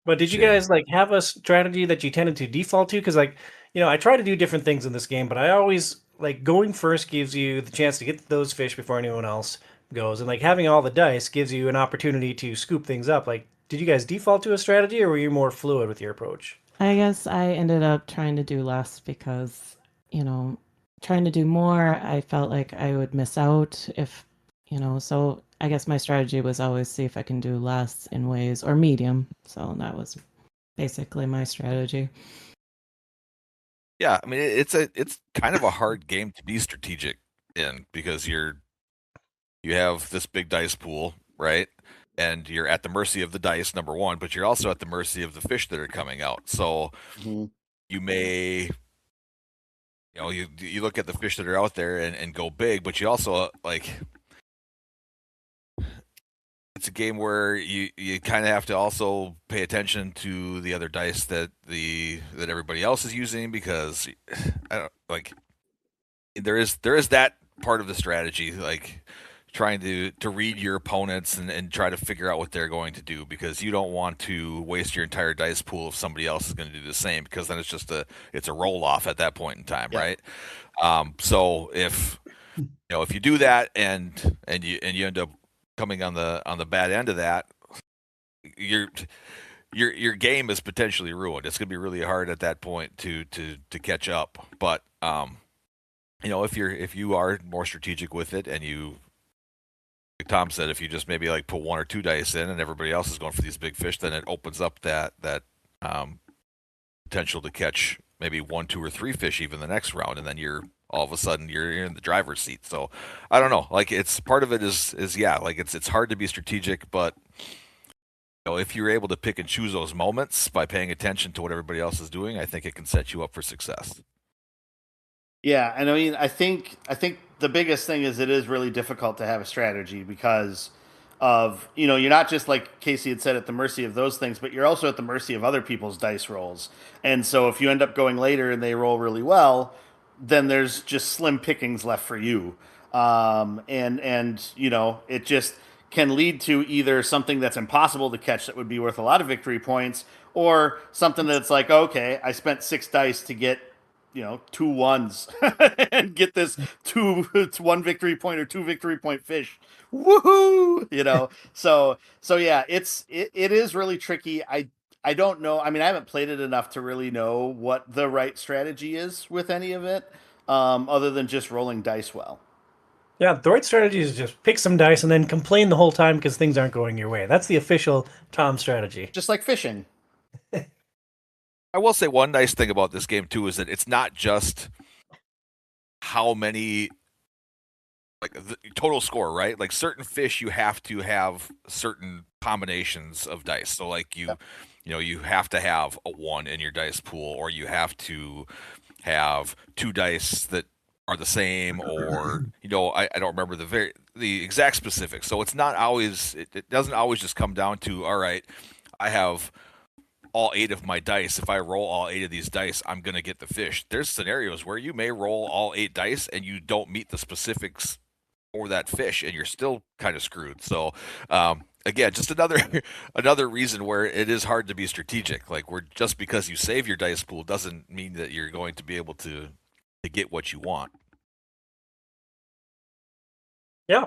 But did you Shame. guys like have a strategy that you tended to default to? Because like, I try to do different things in this game, but I always like going first gives you the chance to get those fish before anyone else goes, and like having all the dice gives you an opportunity to scoop things up. Like, did you guys default to a strategy, or were you more fluid with your approach? I guess I ended up trying to do less because, trying to do more, I felt like I would miss out if, so I guess my strategy was always see if I can do less in ways or medium. So that was basically my strategy. Yeah, I mean it's kind of a hard game to be strategic in because you have this big dice pool, right? And you're at the mercy of the dice, number one, but you're also at the mercy of the fish that are coming out. So Mhm. you may, you look at the fish that are out there and go big, but you also like it's a game where you kind of have to also pay attention to the other dice that everybody else is using because I don't like there is that part of the strategy like trying to read your opponents and try to figure out what they're going to do because you don't want to waste your entire dice pool if somebody else is going to do the same because then it's a roll off at that point in time, Yeah. right? So if you do that and you end up coming on the bad end of that, your game is potentially ruined. It's going to be really hard at that point to catch up. But if you are more strategic with it and you, like Tom said, if you just maybe like put one or two dice in and everybody else is going for these big fish, then it opens up that potential to catch maybe one, two, or three fish even the next round, and then you're all of a sudden you're in the driver's seat. So I don't know. Like it's part of it is yeah, like it's hard to be strategic, but if you're able to pick and choose those moments by paying attention to what everybody else is doing, I think it can set you up for success. Yeah, and I mean, I think the biggest thing is it is really difficult to have a strategy because of, you're not just like Casey had said at the mercy of those things, but you're also at the mercy of other people's dice rolls. And so if you end up going later and they roll really well, then there's just slim pickings left for you. And it just can lead to either something that's impossible to catch that would be worth a lot of victory points, or something that's like, okay, I spent 6 dice to get 2 1s and get this it's 1 victory point or 2 victory point fish. Woohoo! So yeah, it is really tricky. I don't know. I mean, I haven't played it enough to really know what the right strategy is with any of it, other than just rolling dice well. Yeah, the right strategy is just pick some dice and then complain the whole time because things aren't going your way. That's the official Tom strategy. Just like fishing. I will say one nice thing about this game too is that it's not just how many, like the total score, right? Like certain fish, you have to have certain combinations of dice. So like you have to have a 1 in your dice pool, or you have to have 2 dice that are the same, or I don't remember the exact specifics. So it's not always, it doesn't always just come down to, all right, I have all 8 of my dice. If I roll all 8 of these dice, I'm going to get the fish. There's scenarios where you may roll all 8 dice and you don't meet the specifics for that fish, and you're still kind of screwed. So, again, just another reason where it is hard to be strategic. Like, just because you save your dice pool doesn't mean that you're going to be able to get what you want. Yeah,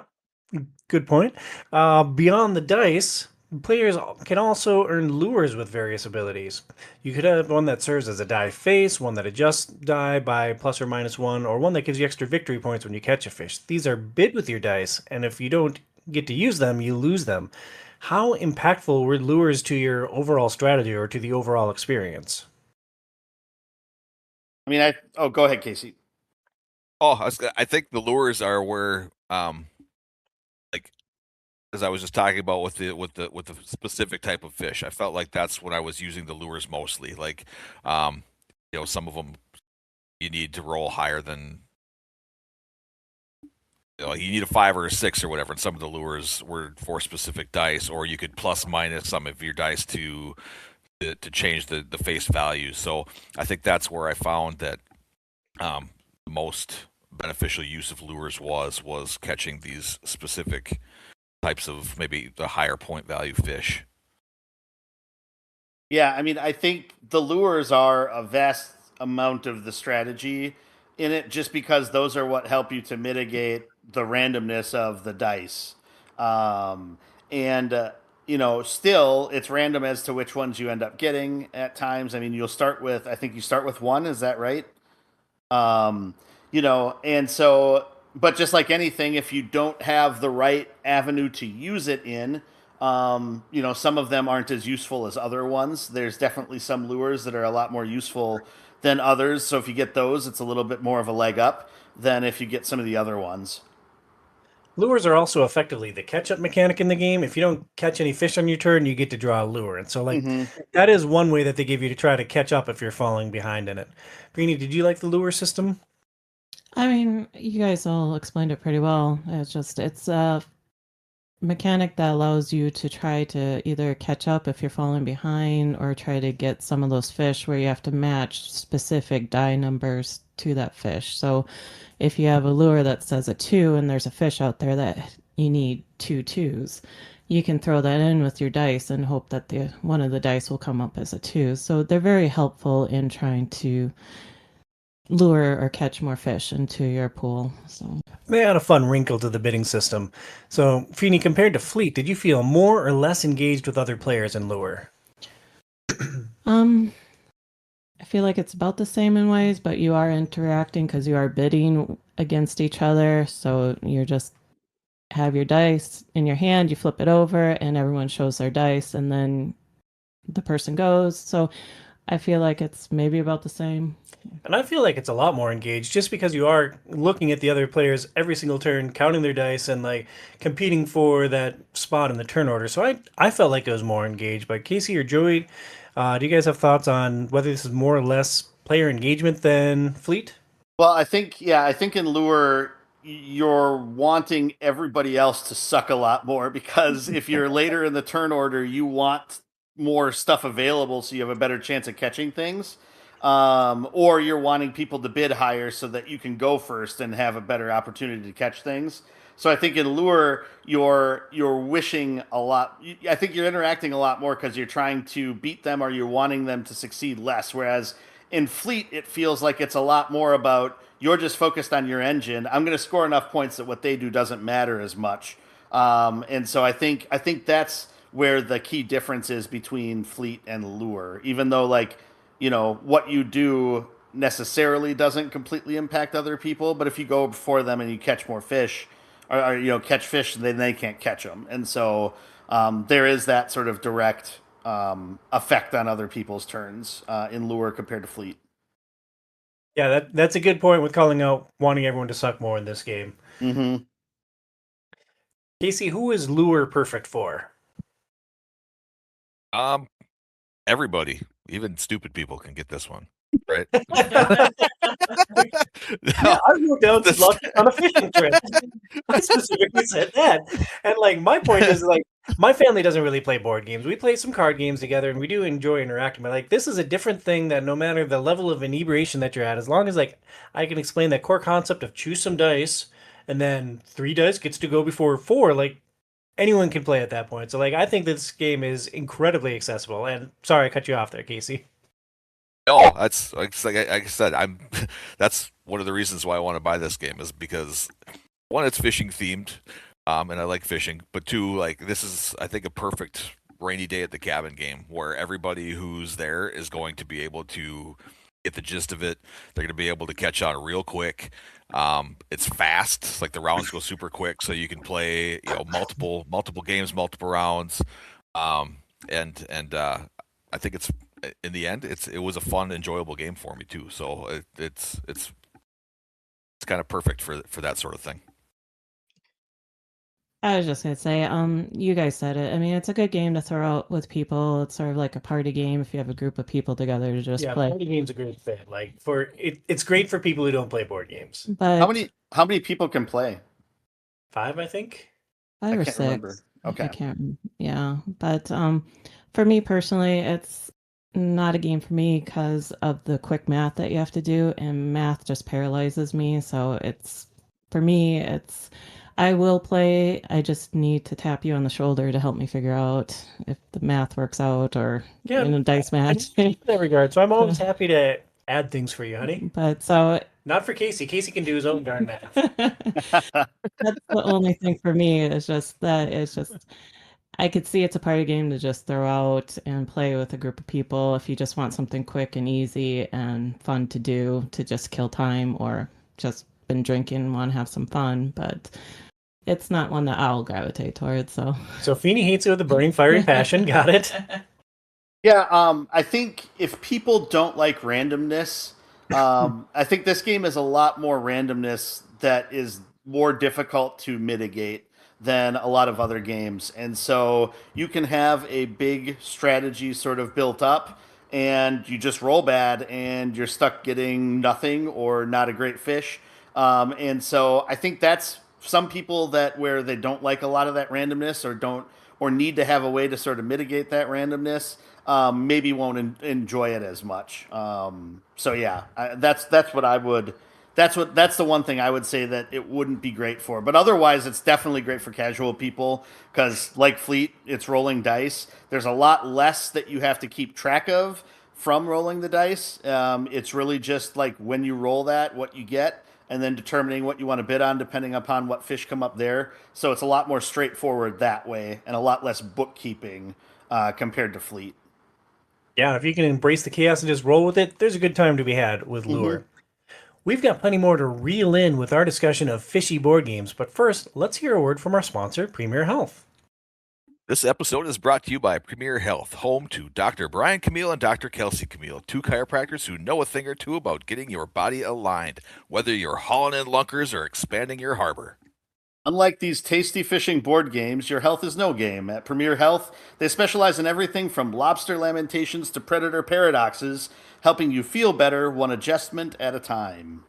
good point. Beyond the dice, players can also earn lures with various abilities. You could have one that serves as a die face, one that adjusts die by plus or minus 1, or one that gives you extra victory points when you catch a fish. These are bid with your dice, and if you don't get to use them, you lose them. How impactful were lures to your overall strategy or to the overall experience? I mean, go ahead, Casey. Oh, I think the lures are where, like, as I was just talking about with the specific type of fish, I felt like that's when I was using the lures mostly. Like, some of them you need to roll higher than, you need a 5 or a 6 or whatever, and some of the lures were for specific dice, or you could plus minus some of your dice to change the face value. So I think that's where I found that the most beneficial use of lures was catching these specific types of maybe the higher point value fish. Yeah, I mean, I think the lures are a vast amount of the strategy in it, just because those are what help you to mitigate the randomness of the dice. And still, it's random as to which ones you end up getting at times. I mean, I think you start with 1, is that right? And so, but just like anything, if you don't have the right avenue to use it in, some of them aren't as useful as other ones. There's definitely some lures that are a lot more useful than others. So if you get those, it's a little bit more of a leg up than if you get some of the other ones. Lures are also effectively the catch-up mechanic in the game. If you don't catch any fish on your turn, you get to draw a lure. And so, that is one way that they give you to try to catch up if you're falling behind in it. Greenie, did you like the lure system? I mean, you guys all explained it pretty well. It's a mechanic that allows you to try to either catch up if you're falling behind, or try to get some of those fish where you have to match specific die numbers to that fish. So if you have a lure that says a 2 and there's a fish out there that you need 2 2s, you can throw that in with your dice and hope that one of the dice will come up as a 2. So they're very helpful in trying to lure or catch more fish into your pool. So They add a fun wrinkle to the bidding system. So, Feeny, compared to Fleet, did you feel more or less engaged with other players in Lure? I feel like it's about the same in ways, but you are interacting because you are bidding against each other. So you're just have your dice in your hand, you flip it over, and everyone shows their dice, and then the person goes. So I feel like it's maybe about the same. And I feel like it's a lot more engaged just because you are looking at the other players every single turn, counting their dice, and competing for that spot in the turn order. So I felt like it was more engaged. But Casey or Joey, do you guys have thoughts on whether this is more or less player engagement than Fleet? Well, I think in Lure, you're wanting everybody else to suck a lot more, because if you're later in the turn order, you want more stuff available so you have a better chance of catching things. Or you're wanting people to bid higher so that you can go first and have a better opportunity to catch things. So I think in Lure, you're wishing a lot. I think you're interacting a lot more because you're trying to beat them, or you're wanting them to succeed less. Whereas in Fleet, it feels like it's a lot more about you're just focused on your engine. I'm going to score enough points that what they do doesn't matter as much. And so I think that's where the key difference is between Fleet and Lure. Even though, like, what you do necessarily doesn't completely impact other people, but if you go before them and you catch more fish, or catch fish, then they can't catch them. And so there is that sort of direct effect on other people's turns in Lure compared to Fleet. Yeah, that's a good point with calling out wanting everyone to suck more in this game. Mm-hmm. Casey, who is Lure perfect for? Everybody, even stupid people, can get this one, right? Yeah, I wrote down This- luck on a fishing trip. I specifically said that. And like my point is, like, my family doesn't really play board games. We play some card games together and we do enjoy interacting. But like this is a different thing that no matter the level of inebriation that you're at, as long as like I can explain that core concept of choose some dice and then 3 dice gets to go before 4, like anyone can play at that point. So like I think this game is incredibly accessible. And sorry I cut you off there, Casey. No, that's like I said, that's one of the reasons why I want to buy this game, is because one, it's fishing themed, and I like fishing. But two, like, this is, I think, a perfect rainy day at the cabin game where everybody who's there is going to be able to get the gist of it. They're going to be able to catch on real quick. It's fast. It's like the rounds go super quick, so you can play multiple games, multiple rounds. And I think it's, in the end, it was a fun, enjoyable game for me too. So it's kind of perfect for that sort of thing. I was just gonna say, you guys said it. I mean, it's a good game to throw out with people. It's sort of like a party game if you have a group of people together to just play. Party game's a great fit. Like it's great for people who don't play board games. But How many people can play? 5, I think. 5 or can't 6. remember. I Okay. can't. Yeah, but for me personally, it's not a game for me because of the quick math that you have to do, and math just paralyzes me. So it's, for me, it's, I will play. I just need to tap you on the shoulder to help me figure out if the math works out, or Yeah, in a dice match. In that regard. So I'm always happy to add things for you, honey. But so Not for Casey. Casey can do his own darn math. that's the only thing for me, is just that it's just, I could see it's a party game to just throw out and play with a group of people if you just want something quick and easy and fun to do, to just kill time, or just been drinking and want to have some fun. But it's not one that I'll gravitate towards. So Feeney hates it with a burning fiery passion. Got it. Yeah, I think if people don't like randomness, I think this game is a lot more randomness that is more difficult to mitigate than a lot of other games. And so you can have a big strategy sort of built up, and you just roll bad and you're stuck getting nothing or not a great fish. And so I think that's some people that where they don't like a lot of that randomness, or need to have a way to sort of mitigate that randomness, maybe won't enjoy it as much. So yeah, that's what I would. That's the one thing I would say that it wouldn't be great for. But otherwise, it's definitely great for casual people because, like Fleet, it's rolling dice. There's a lot less that you have to keep track of from rolling the dice. It's really just like when you roll that, what you get, and then determining what you want to bid on depending upon what fish come up there. So it's a lot more straightforward that way, and a lot less bookkeeping compared to Fleet. Yeah, if you can embrace the chaos and just roll with it, there's a good time to be had with Lure. We've got plenty more to reel in with our discussion of fishy board games, but first, let's hear a word from our sponsor, Premier Health. This episode is brought to you by Premier Health, home to Dr. Brian Camille and Dr. Kelsey Camille, two chiropractors who know a thing or two about getting your body aligned, whether you're hauling in lunkers or expanding your harbor. Unlike these tasty fishing board games, your health is no game. At Premier Health, they specialize in everything from lobster lamentations to predator paradoxes, helping you feel better one adjustment at a time.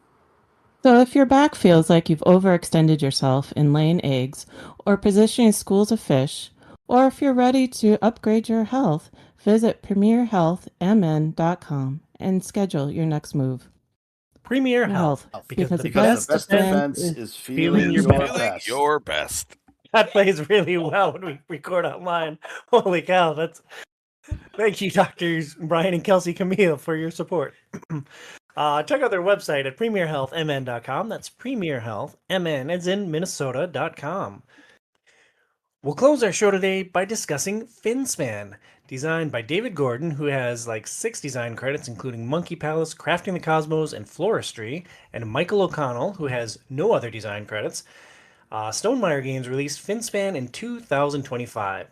So if your back feels like you've overextended yourself in laying eggs or positioning schools of fish, or if you're ready to upgrade your health, visit premierhealthmn.com and schedule your next move. Premier Your Health, health, because the Because the best best defense defense is is feeling feeling your your best. Feeling best. your best. That plays really well when we record online. Holy cow! Thank you, doctors Brian and Kelsey Camille, for your support. Check out their website at premierhealthmn.com. That's premierhealthmn, as in Minnesota.com. We'll close our show today by discussing Finspan, designed by David Gordon, who has like 6 design credits, including Monkey Palace, Crafting the Cosmos, and Floristry, and Michael O'Connell, who has no other design credits. Stonemaier Games released Finspan in 2025.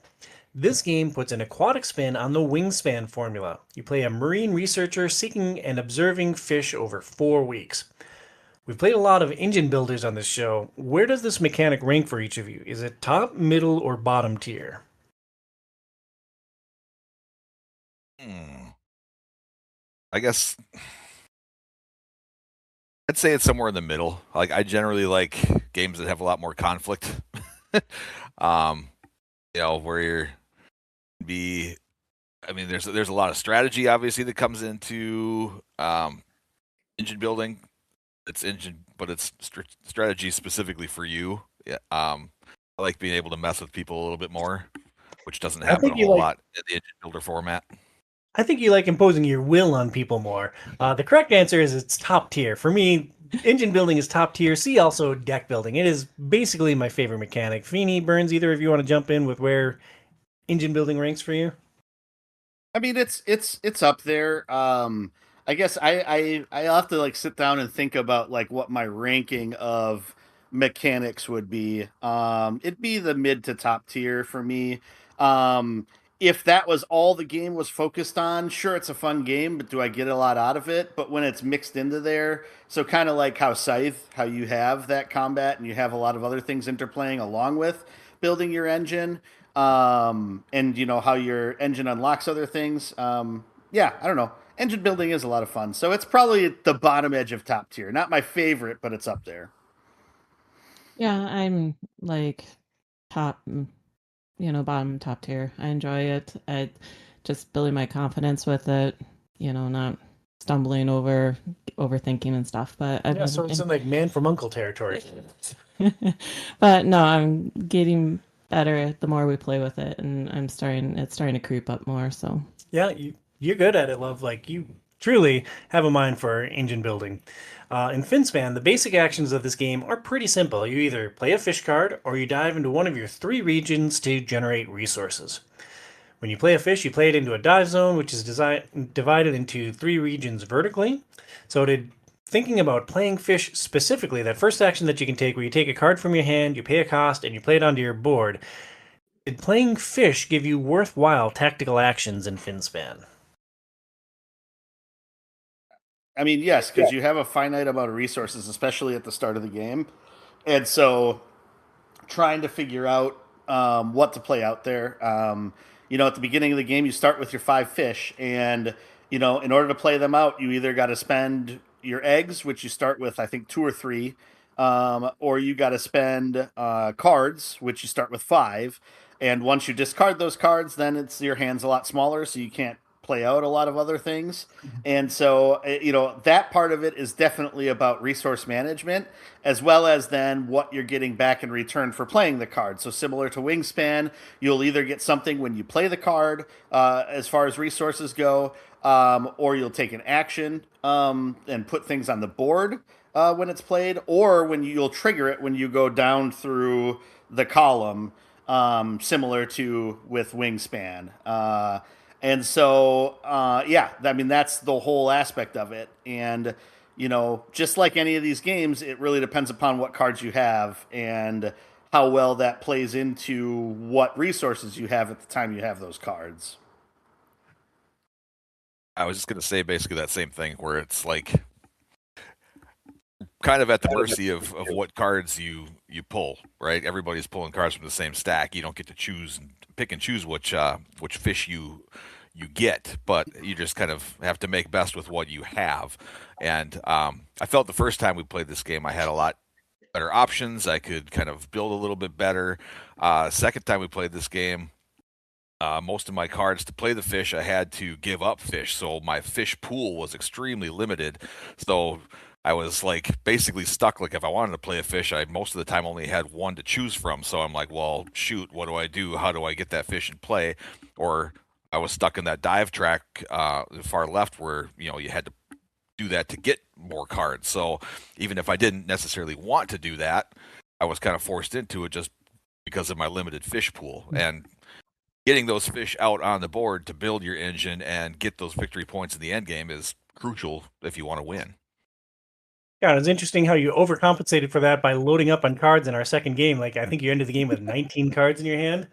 This game puts an aquatic spin on the wingspan formula. You play a marine researcher seeking and observing fish over 4 weeks. We've played a lot of engine builders on this show. Where does this mechanic rank for each of you? Is it top, middle, or bottom tier? I guess I'd say it's somewhere in the middle. Like I generally like games that have a lot more conflict. um, where you're be I mean there's a lot of strategy obviously that comes into engine building. It's engine but it's strategy specifically for you. Yeah. I like being able to mess with people a little bit more, which doesn't happen a whole lot in the engine builder format. I think you like imposing your will on people more. The correct answer is it's top tier. For me, engine building is top tier. See also deck building. It is basically my favorite mechanic. Feeney, Burns, either of you want to jump in with where engine building ranks for you? I mean, it's up there. I guess I'll have to like sit down and think about like what my ranking of mechanics would be. It'd be the mid to top tier for me. Um, if that was all the game was focused on, sure, it's a fun game, but do I get a lot out of it? But when it's mixed into there, so kind of like how Scythe, how you have that combat and you have a lot of other things interplaying along with building your engine, and you know how your engine unlocks other things. Yeah, I don't know. Engine building is a lot of fun, so it's probably at the bottom edge of top tier. Not my favorite, but it's up there. Yeah, I'm like top, bottom top tier. I enjoy it. I just building my confidence with it, not stumbling over overthinking and stuff. But Yeah, so it's in like man from uncle territory. but no, I'm getting better the more we play with it, and it's starting to creep up more. So Yeah, you're good at it, love. Like you truly have a mind for engine building. In Finspan, the basic actions of this game are pretty simple. You either play a fish card or you dive into one of your 3 regions to generate resources. When you play a fish, you play it into a dive zone, which is divided into 3 regions vertically. So thinking about playing fish specifically, that first action that you can take where you take a card from your hand, you pay a cost, and you play it onto your board, did playing fish give you worthwhile tactical actions in Finspan? I mean, yes, because you have a finite amount of resources, especially at the start of the game, and so trying to figure out what to play out there. At the beginning of the game, you start with your 5 fish, and in order to play them out, you either got to spend your eggs, which you start with, I think 2 or 3, or you got to spend cards, which you start with 5. And once you discard those cards, then your hand's a lot smaller, so you can't play out a lot of other things. And so, that part of it is definitely about resource management, as well as then what you're getting back in return for playing the card. So, similar to Wingspan, you'll either get something when you play the card, as far as resources go, or you'll take an action and put things on the board when it's played, or you'll trigger it when you go down through the column, similar to with Wingspan. And so, yeah, I mean, that's the whole aspect of it. And, just like any of these games, it really depends upon what cards you have and how well that plays into what resources you have at the time you have those cards. I was just going to say basically that same thing where it's like kind of at the mercy of what cards you pull, right? Everybody's pulling cards from the same stack. You don't get to choose and pick and choose which fish you you get, but you just kind of have to make best with what you have. And I felt the first time we played this game, I had a lot better options. I could kind of build a little bit better. Second time we played this game, most of my cards to play the fish, I had to give up fish. So my fish pool was extremely limited. So I was like basically stuck. Like if I wanted to play a fish, I most of the time only had one to choose from. So I'm like, well, shoot, what do I do? How do I get that fish in play? Or I was stuck in that dive track far left where you had to do that to get more cards. So even if I didn't necessarily want to do that, I was kind of forced into it just because of my limited fish pool. And getting those fish out on the board to build your engine and get those victory points in the end game is crucial if you want to win. Yeah, it's interesting how you overcompensated for that by loading up on cards in our second game. Like, I think you ended the game with 19 cards in your hand.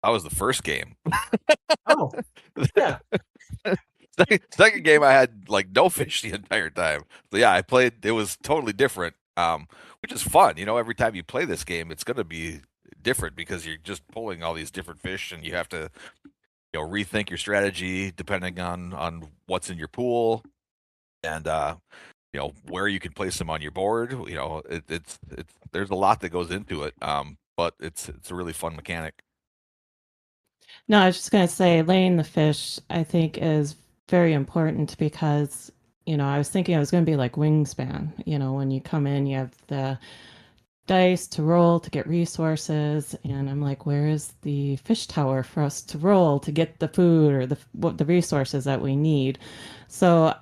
That was the first game. Oh, yeah. Second game, I had like no fish the entire time. So yeah, I played. It was totally different, which is fun. Every time you play this game, it's going to be different because you're just pulling all these different fish, and you have to, rethink your strategy depending on what's in your pool, and where you can place them on your board. It's there's a lot that goes into it, but it's a really fun mechanic. No, I was just going to say laying the fish, I think, is very important because, I was thinking it was going to be like Wingspan. When you come in, you have the dice to roll to get resources, and I'm like, where is the fish tower for us to roll to get the food or the resources that we need? So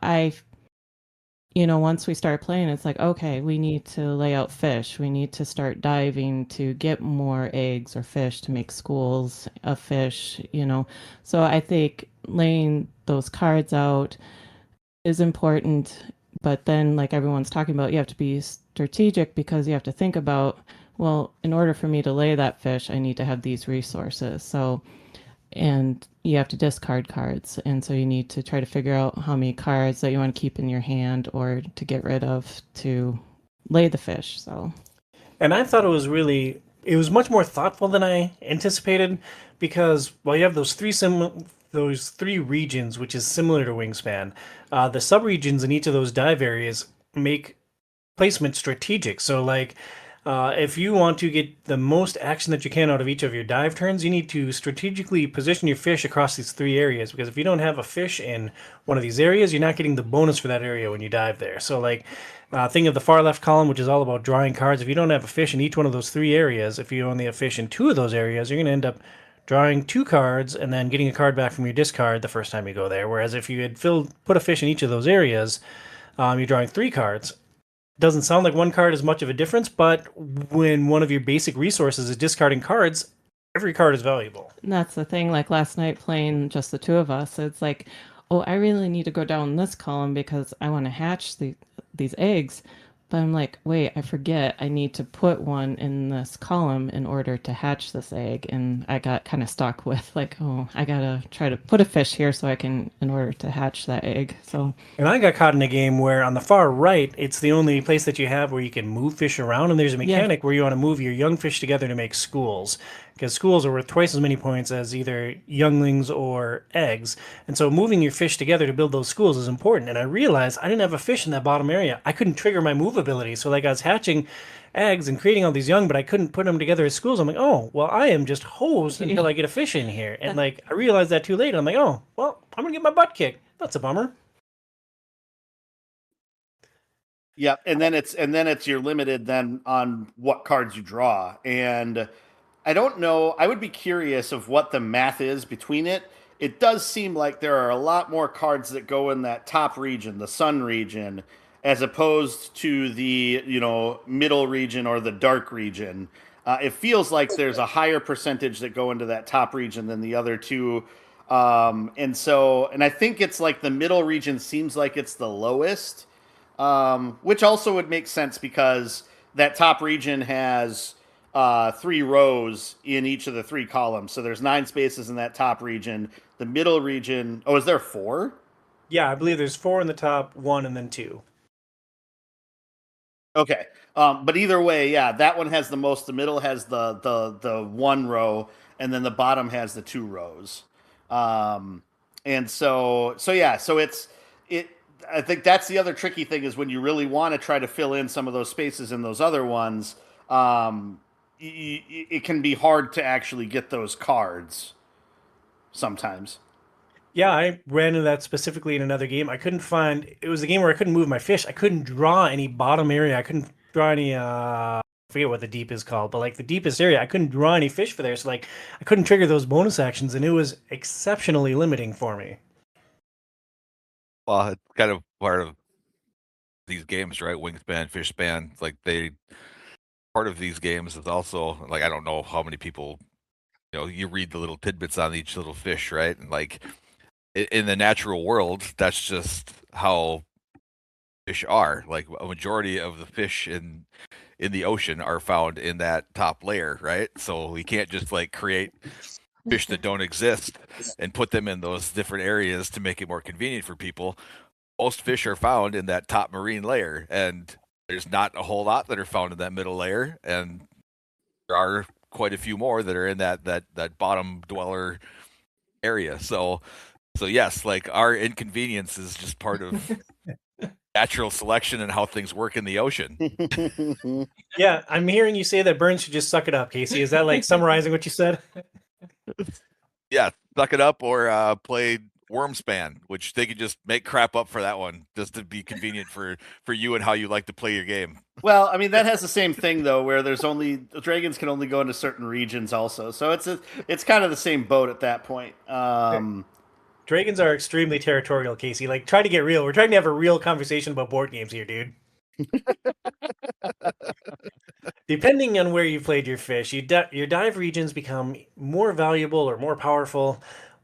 once we start playing, it's like, okay, we need to lay out fish. We need to start diving to get more eggs or fish to make schools of fish, So I think laying those cards out is important. But then, like everyone's talking about, you have to be strategic because you have to think about, well, in order for me to lay that fish, I need to have these resources. So, and you have to discard cards. And so you need to try to figure out how many cards that you want to keep in your hand or to get rid of to lay the fish. So, And I thought it was much more thoughtful than I anticipated because while you have those three regions, which is similar to Wingspan, the subregions in each of those dive areas make placement strategic. So, like, if you want to get the most action that you can out of each of your dive turns, you need to strategically position your fish across these three areas. Because if you don't have a fish in one of these areas, you're not getting the bonus for that area when you dive there. So, like, think of the far left column, which is all about drawing cards. If you don't have a fish in each one of those three areas, if you only have fish in two of those areas, you're going to end up drawing two cards and then getting a card back from your discard the first time you go there. Whereas if you had put a fish in each of those areas, you're drawing three cards. Doesn't sound like one card is much of a difference, but when one of your basic resources is discarding cards, every card is valuable. and that's the thing. Like last night playing just the two of us, it's like, oh, I really need to go down this column because I want to hatch these eggs. But I'm like, wait, I forget. I need to put one in this column in order to hatch this egg. And I got kind of stuck with like, oh, I got to try to put a fish here so I can, in order to hatch that egg. So, And I got caught in a game where on the far right, it's the only place that you have where you can move fish around. And there's a mechanic where you want to move your young fish together to make schools. Because schools are worth twice as many points as either younglings or eggs. And so moving your fish together to build those schools is important. And I realized I didn't have a fish in that bottom area. I couldn't trigger my move ability. So like I was hatching eggs and creating all these young, but I couldn't put them together as schools. I'm like, oh, well, I am just hosed until I get a fish in here. And like I realized that too late. I'm like, oh, well, I'm going to get my butt kicked. That's a bummer. Yeah, and then it's you're limited then on what cards you draw. And I don't know. I would be curious of what the math is between it. It does seem like there are a lot more cards that go in that top region, the sun region, as opposed to the middle region or the dark region. It feels like there's a higher percentage that go into that top region than the other two. And I think it's like the middle region seems like it's the lowest, which also would make sense because that top region has 3 rows in each of the 3 columns. So there's 9 spaces in that top region. The middle region, is there 4? Yeah, I believe there's 4 in the top, 1 and then 2. Okay. But either way, yeah, that one has the most. The middle has the 1 row, and then the bottom has the 2 rows. And so yeah, so it. I think that's the other tricky thing is when you really want to try to fill in some of those spaces in those other ones, it can be hard to actually get those cards sometimes. Yeah, I ran into that specifically in another game. I couldn't find. It was a game where I couldn't move my fish. I couldn't draw any bottom area. I couldn't draw any. I forget what the deep is called, but like the deepest area, I couldn't draw any fish for there. So like, I couldn't trigger those bonus actions, and it was exceptionally limiting for me. Well, it's kind of part of these games, right? Wingspan, Fishspan, like part of these games is also like I don't know how many people, you read the little tidbits on each little fish, right? And like in the natural world, that's just how fish are. Like a majority of the fish in the ocean are found in that top layer, right? So we can't just like create fish that don't exist and put them in those different areas to make it more convenient for people. Most fish are found in that top marine layer, and there's not a whole lot that are found in that middle layer, and there are quite a few more that are in that bottom dweller area. So yes, like our inconvenience is just part of natural selection and how things work in the ocean. Yeah, I'm hearing you say that Burns should just suck it up, Casey. Is that like summarizing what you said? Yeah, suck it up or play Wormspan, which they could just make crap up for that one, just to be convenient for you and how you like to play your game. Well, I mean that has the same thing though, where there's only dragons can only go into certain regions also, so it's kind of the same boat at that point. Dragons are extremely territorial, Casey. Like, try to get real. We're trying to have a real conversation about board games here, dude. Depending on where you played your fish, your dive regions become more valuable or more powerful.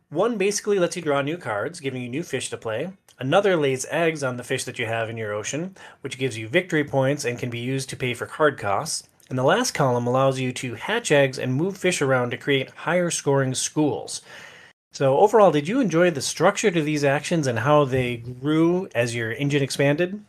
One basically lets you draw new cards, giving you new fish to play. Another lays eggs on the fish that you have in your ocean, which gives you victory points and can be used to pay for card costs. And the last column allows you to hatch eggs and move fish around to create higher scoring schools. So overall, did you enjoy the structure to these actions and how they grew as your engine expanded?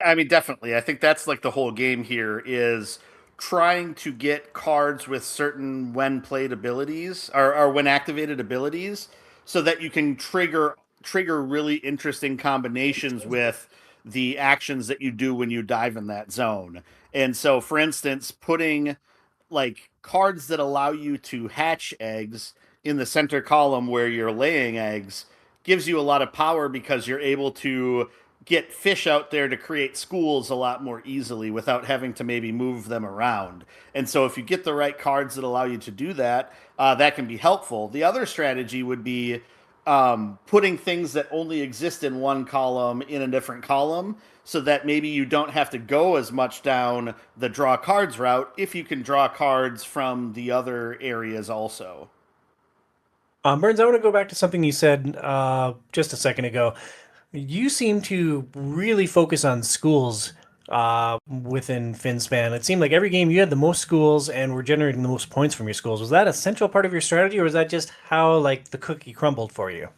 I mean, definitely. I think that's like the whole game here is trying to get cards with certain when played abilities or when activated abilities so that you can trigger really interesting combinations with the actions that you do when you dive in that zone. And so for instance, putting like cards that allow you to hatch eggs in the center column where you're laying eggs gives you a lot of power because you're able to get fish out there to create schools a lot more easily without having to maybe move them around. And so if you get the right cards that allow you to do that, that can be helpful. The other strategy would be putting things that only exist in one column in a different column so that maybe you don't have to go as much down the draw cards route if you can draw cards from the other areas also. Burns, I want to go back to something you said just a second ago. You seem to really focus on schools within Finspan. It seemed like every game you had the most schools and were generating the most points from your schools. Was that a central part of your strategy, or was that just how like the cookie crumbled for you?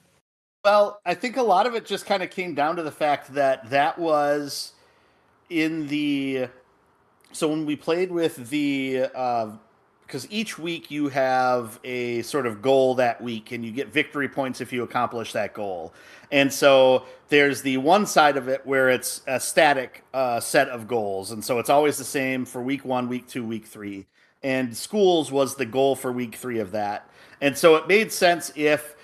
Well, I think a lot of it just kind of came down to the fact that that was in the so when we played with the because each week you have a sort of goal that week and you get victory points if you accomplish that goal. And so there's the one side of it where it's a static set of goals. And so it's always the same for week 1, week 2, week 3. And schools was the goal for week 3 of that. And so it made sense if,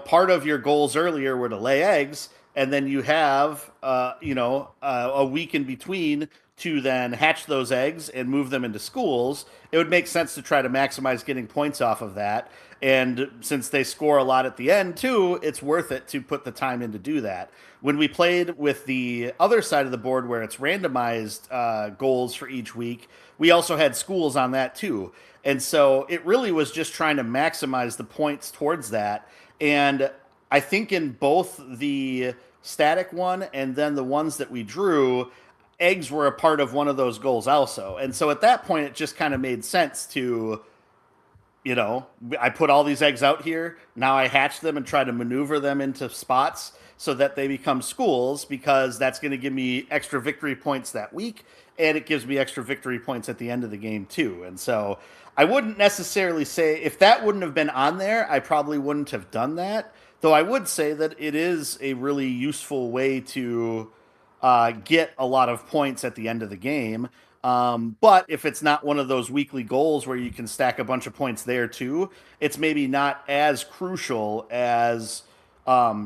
part of your goals earlier were to lay eggs and then you have, a week in between to then hatch those eggs and move them into schools, it would make sense to try to maximize getting points off of that. And since they score a lot at the end too, it's worth it to put the time in to do that. When we played with the other side of the board where it's randomized goals for each week, we also had schools on that too. And so it really was just trying to maximize the points towards that. And I think in both the static one and then the ones that we drew, eggs were a part of one of those goals also. And so at that point, it just kind of made sense to, I put all these eggs out here. Now I hatch them and try to maneuver them into spots so that they become schools because that's going to give me extra victory points that week. And it gives me extra victory points at the end of the game too. And so I wouldn't necessarily say if that wouldn't have been on there, I probably wouldn't have done that. Though I would say that it is a really useful way to get a lot of points at the end of the game. But if it's not one of those weekly goals where you can stack a bunch of points there too, it's maybe not as crucial as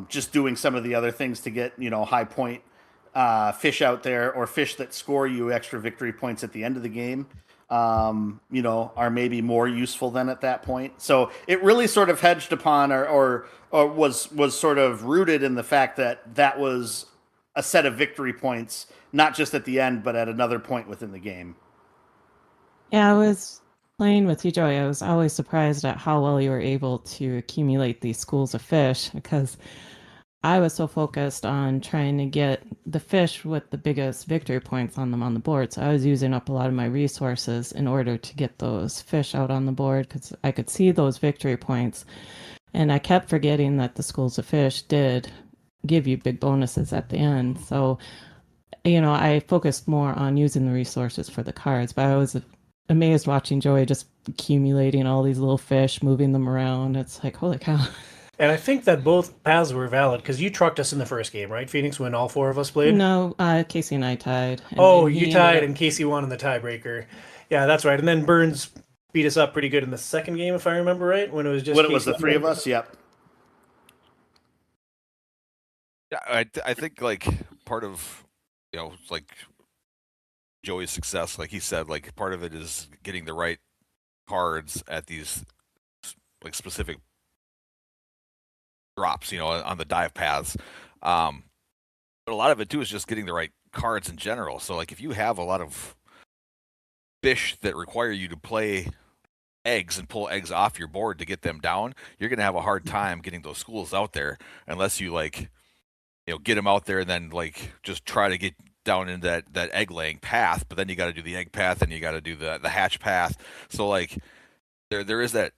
just doing some of the other things to get, high point fish out there, or fish that score you extra victory points at the end of the game. Are maybe more useful than at that point. So it really sort of hedged upon, or was sort of rooted in the fact that that was a set of victory points, not just at the end, but at another point within the game. Yeah, I was playing with you, Joey. I was always surprised at how well you were able to accumulate these schools of fish, because I was so focused on trying to get the fish with the biggest victory points on them on the board. So I was using up a lot of my resources in order to get those fish out on the board, because I could see those victory points. And I kept forgetting that the schools of fish did give you big bonuses at the end. So, I focused more on using the resources for the cards, but I was amazed watching Joey just accumulating all these little fish, moving them around. It's like, holy cow. And I think that both paths were valid, because you trucked us in the first game, right, Phoenix, when all four of us played? No, Casey and I tied. And Oh, then he you tied, ended and Casey won in the tiebreaker. Yeah, that's right. And then Burns beat us up pretty good in the second game, if I remember right, when it was just When it was Casey the three of us, yep. Yeah, I think like part of like Joey's success, like he said, like part of it is getting the right cards at these like specific drops, on the dive paths. But a lot of it too is just getting the right cards in general. So like if you have a lot of fish that require you to play eggs and pull eggs off your board to get them down, you're gonna have a hard time getting those schools out there unless you like get them out there and then like just try to get down into that egg laying path. But then you got to do the egg path and you got to do the hatch path. So like there is that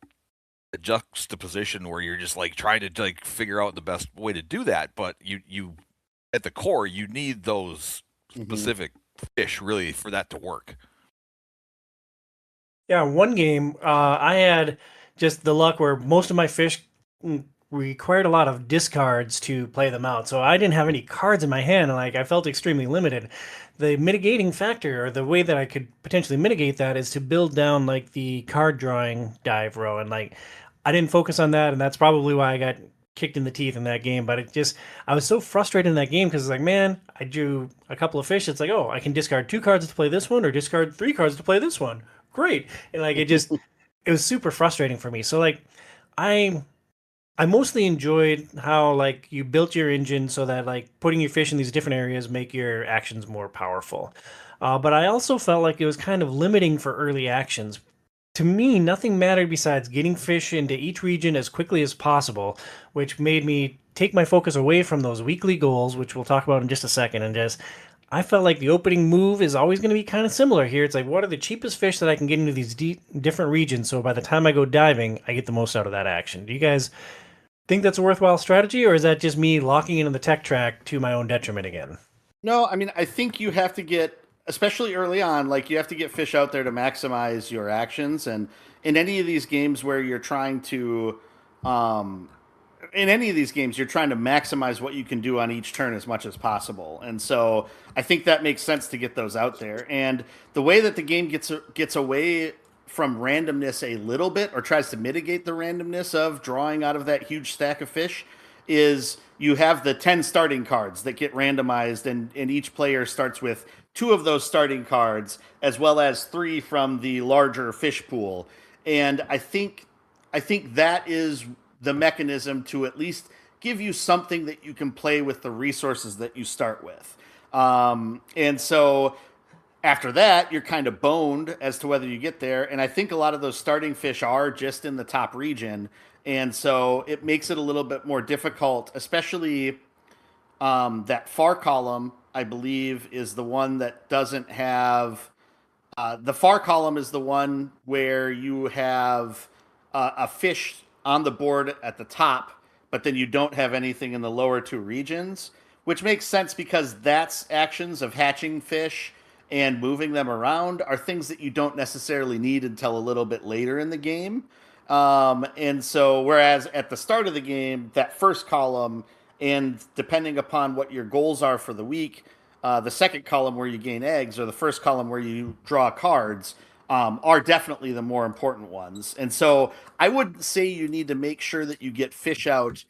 juxtaposition where you're just like trying to like figure out the best way to do that, but you at the core you need those specific fish really for that to work. Yeah, one game, I had just the luck where most of my fish required a lot of discards to play them out. So I didn't have any cards in my hand, and like I felt extremely limited. The mitigating factor, or the way that I could potentially mitigate that, is to build down like the card drawing dive row, and like I didn't focus on that, and that's probably why I got kicked in the teeth in that game. But I was so frustrated in that game, because it's like, man, I drew a couple of fish. It's like, oh, I can discard 2 cards to play this one, or discard 3 cards to play this one. Great. And like it was super frustrating for me. So like I mostly enjoyed how like you built your engine so that like putting your fish in these different areas make your actions more powerful. But I also felt like it was kind of limiting for early actions. To me, nothing mattered besides getting fish into each region as quickly as possible, which made me take my focus away from those weekly goals, which we'll talk about in just a second. And just, I felt like the opening move is always going to be kind of similar here. It's like, what are the cheapest fish that I can get into these different regions, so by the time I go diving, I get the most out of that action? Do you guys think that's a worthwhile strategy, or is that just me locking into the tech track to my own detriment again? No, I mean, I think you have to get, especially early on, like you have to get fish out there to maximize your actions. And in any of these games where you're trying to, in any of these games, you're trying to maximize what you can do on each turn as much as possible. And so I think that makes sense to get those out there. And the way that the game gets away from randomness a little bit, or tries to mitigate the randomness of drawing out of that huge stack of fish, is you have the 10 starting cards that get randomized, and each player starts with 2 of those starting cards, as well as 3 from the larger fish pool. And I think that is the mechanism to at least give you something that you can play with the resources that you start with. And so after that, you're kind of boned as to whether you get there. And I think a lot of those starting fish are just in the top region. And so it makes it a little bit more difficult, especially that far column, I believe, is the one that doesn't have... the far column is the one where you have a fish on the board at the top, but then you don't have anything in the lower 2 regions, which makes sense because that's actions of hatching fish and moving them around are things that you don't necessarily need until a little bit later in the game. And so, whereas at the start of the game, that first column, and depending upon what your goals are for the week, the second column where you gain eggs, or the first column where you draw cards, are definitely the more important ones. And so, I would say you need to make sure that you get fish out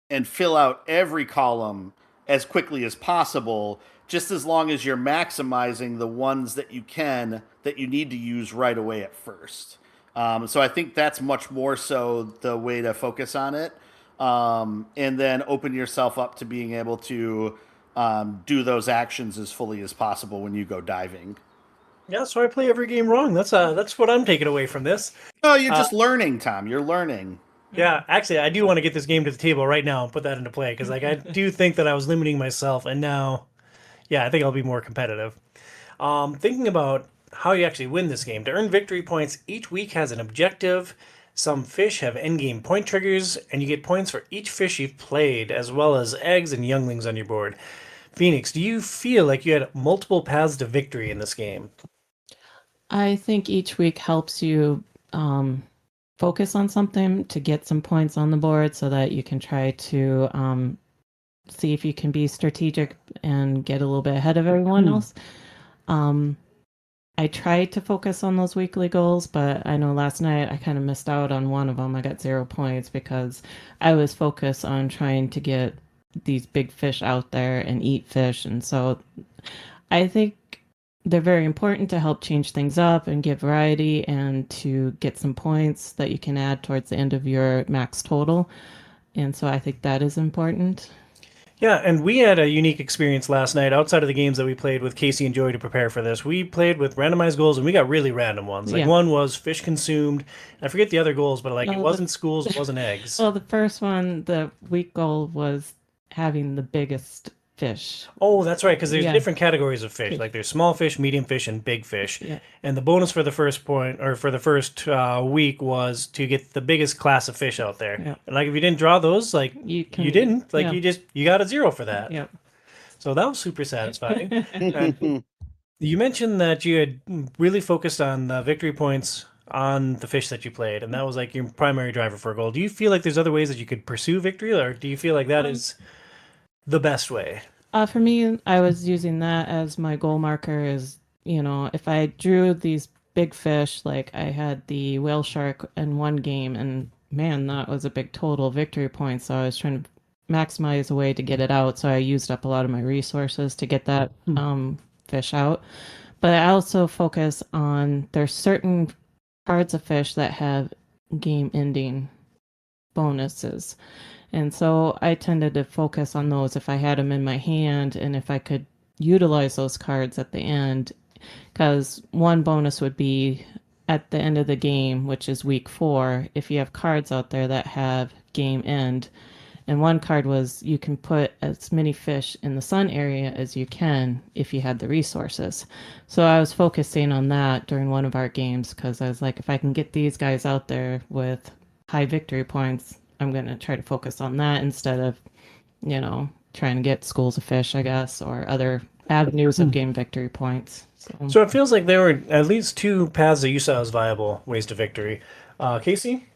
and fill out every column as quickly as possible, just as long as you're maximizing the ones that you can that you need to use right away at first. So I think that's much more so the way to focus on it, and then open yourself up to being able to do those actions as fully as possible when you go diving. Yeah, so I play every game wrong. That's what I'm taking away from this. Oh, you're just learning, Tom. You're learning. Yeah, actually, I do want to get this game to the table right now and put that into play because, like, I do think that I was limiting myself, and now, yeah, I think I'll be more competitive. Thinking about how you actually win this game. To earn victory points, each week has an objective. Some fish have endgame point triggers, and you get points for each fish you've played, as well as eggs and younglings on your board. Phoenix, do you feel like you had multiple paths to victory in this game? I think each week helps you focus on something to get some points on the board so that you can try to see if you can be strategic and get a little bit ahead of everyone else. I tried to focus on those weekly goals, but I know last night I kind of missed out on one of them. I got 0 points because I was focused on trying to get these big fish out there and eat fish. And so I think they're very important to help change things up and give variety and to get some points that you can add towards the end of your max total. And so I think that is important. Yeah, and we had a unique experience last night outside of the games that we played with Casey and Joey to prepare for this. We played with randomized goals, and we got really random ones. Like, one was fish consumed. I forget the other goals, but like it wasn't schools, it wasn't eggs. Well, the first one, the week goal was having the biggest fish. Oh, that's right, because there's different categories of fish. Like there's small fish, medium fish, and big fish. Yeah. And the bonus for the first point, or for the first week, was to get the biggest class of fish out there. Yeah. And like if you didn't draw those, like you didn't, like you got a 0 for that. Yeah. So that was super satisfying. And you mentioned that you had really focused on the victory points on the fish that you played, and that was like your primary driver for a goal. Do you feel like there's other ways that you could pursue victory, or do you feel like that is the best way? For me, I was using that as my goal marker. Is, you know, if I drew these big fish, like I had the whale shark in one game, and man, that was a big total victory point. So I was trying to maximize a way to get it out. So I used up a lot of my resources to get that fish out. But I also focus on there's certain cards of fish that have game ending bonuses. And so I tended to focus on those if I had them in my hand and if I could utilize those cards at the end. Because one bonus would be at the end of the game, which is week 4, if you have cards out there that have game end. And one card was you can put as many fish in the sun area as you can if you had the resources. So I was focusing on that during one of our games because I was like, if I can get these guys out there with high victory points, I'm going to try to focus on that instead of, you know, trying to get schools of fish, I guess, or other avenues of game victory points. So it feels like there were at least 2 paths that you saw as viable ways to victory. Casey?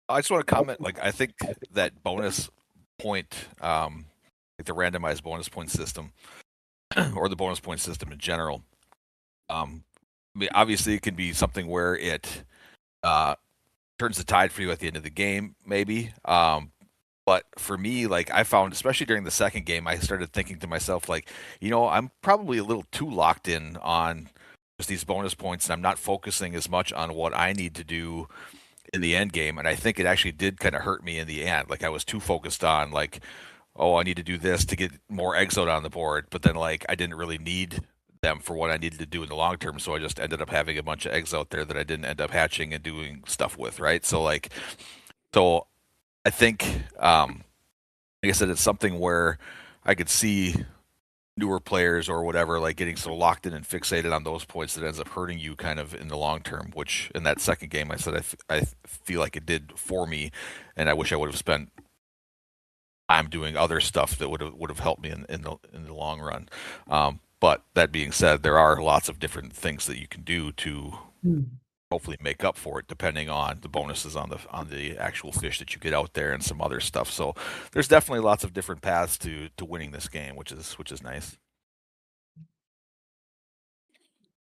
I just want to comment, like, I think that bonus point, like the randomized bonus point system, or the bonus point system in general, I mean, obviously it can be something where it turns the tide for you at the end of the game, maybe. But for me, like, I found, especially during the second game, I started thinking to myself, like, you know, I'm probably a little too locked in on just these bonus points, and I'm not focusing as much on what I need to do in the end game. And I think it actually did kind of hurt me in the end. Like, I was too focused on, like, oh, I need to do this to get more eggs out on the board. But then, like, I didn't really need them for what I needed to do in the long term. So I just ended up having a bunch of eggs out there that I didn't end up hatching and doing stuff with, right? So, like, so I think, like I said, it's something where I could see newer players or whatever, like, getting so locked in and fixated on those points that ends up hurting you kind of in the long term, which in that second game, I said, I feel like it did for me. And I wish I would have spent time doing other stuff that would have helped me in the long run. But that being said, there are lots of different things that you can do to hopefully make up for it, depending on the bonuses on the actual fish that you get out there and some other stuff. So there's definitely lots of different paths to winning this game, which is nice.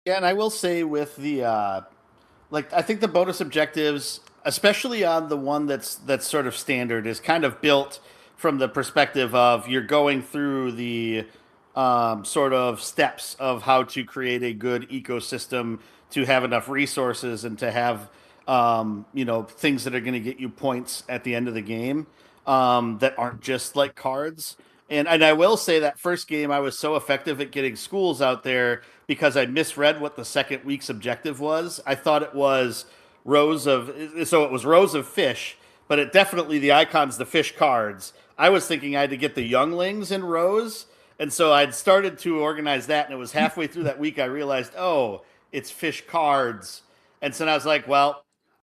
Yeah, and I will say with the I think the bonus objectives, especially on the one that's sort of standard, is kind of built from the perspective of you're going through the sort of steps of how to create a good ecosystem to have enough resources and to have things that are going to get you points at the end of the game that aren't just like cards. And I will say that first game I was so effective at getting schools out there because I misread what the second week's objective was. I thought it was rows of fish, but it definitely the icons the fish cards. I was thinking I had to get the younglings in rows, and so I'd started to organize that, and it was halfway through that week I realized, oh, it's fish cards. And so I was like, well,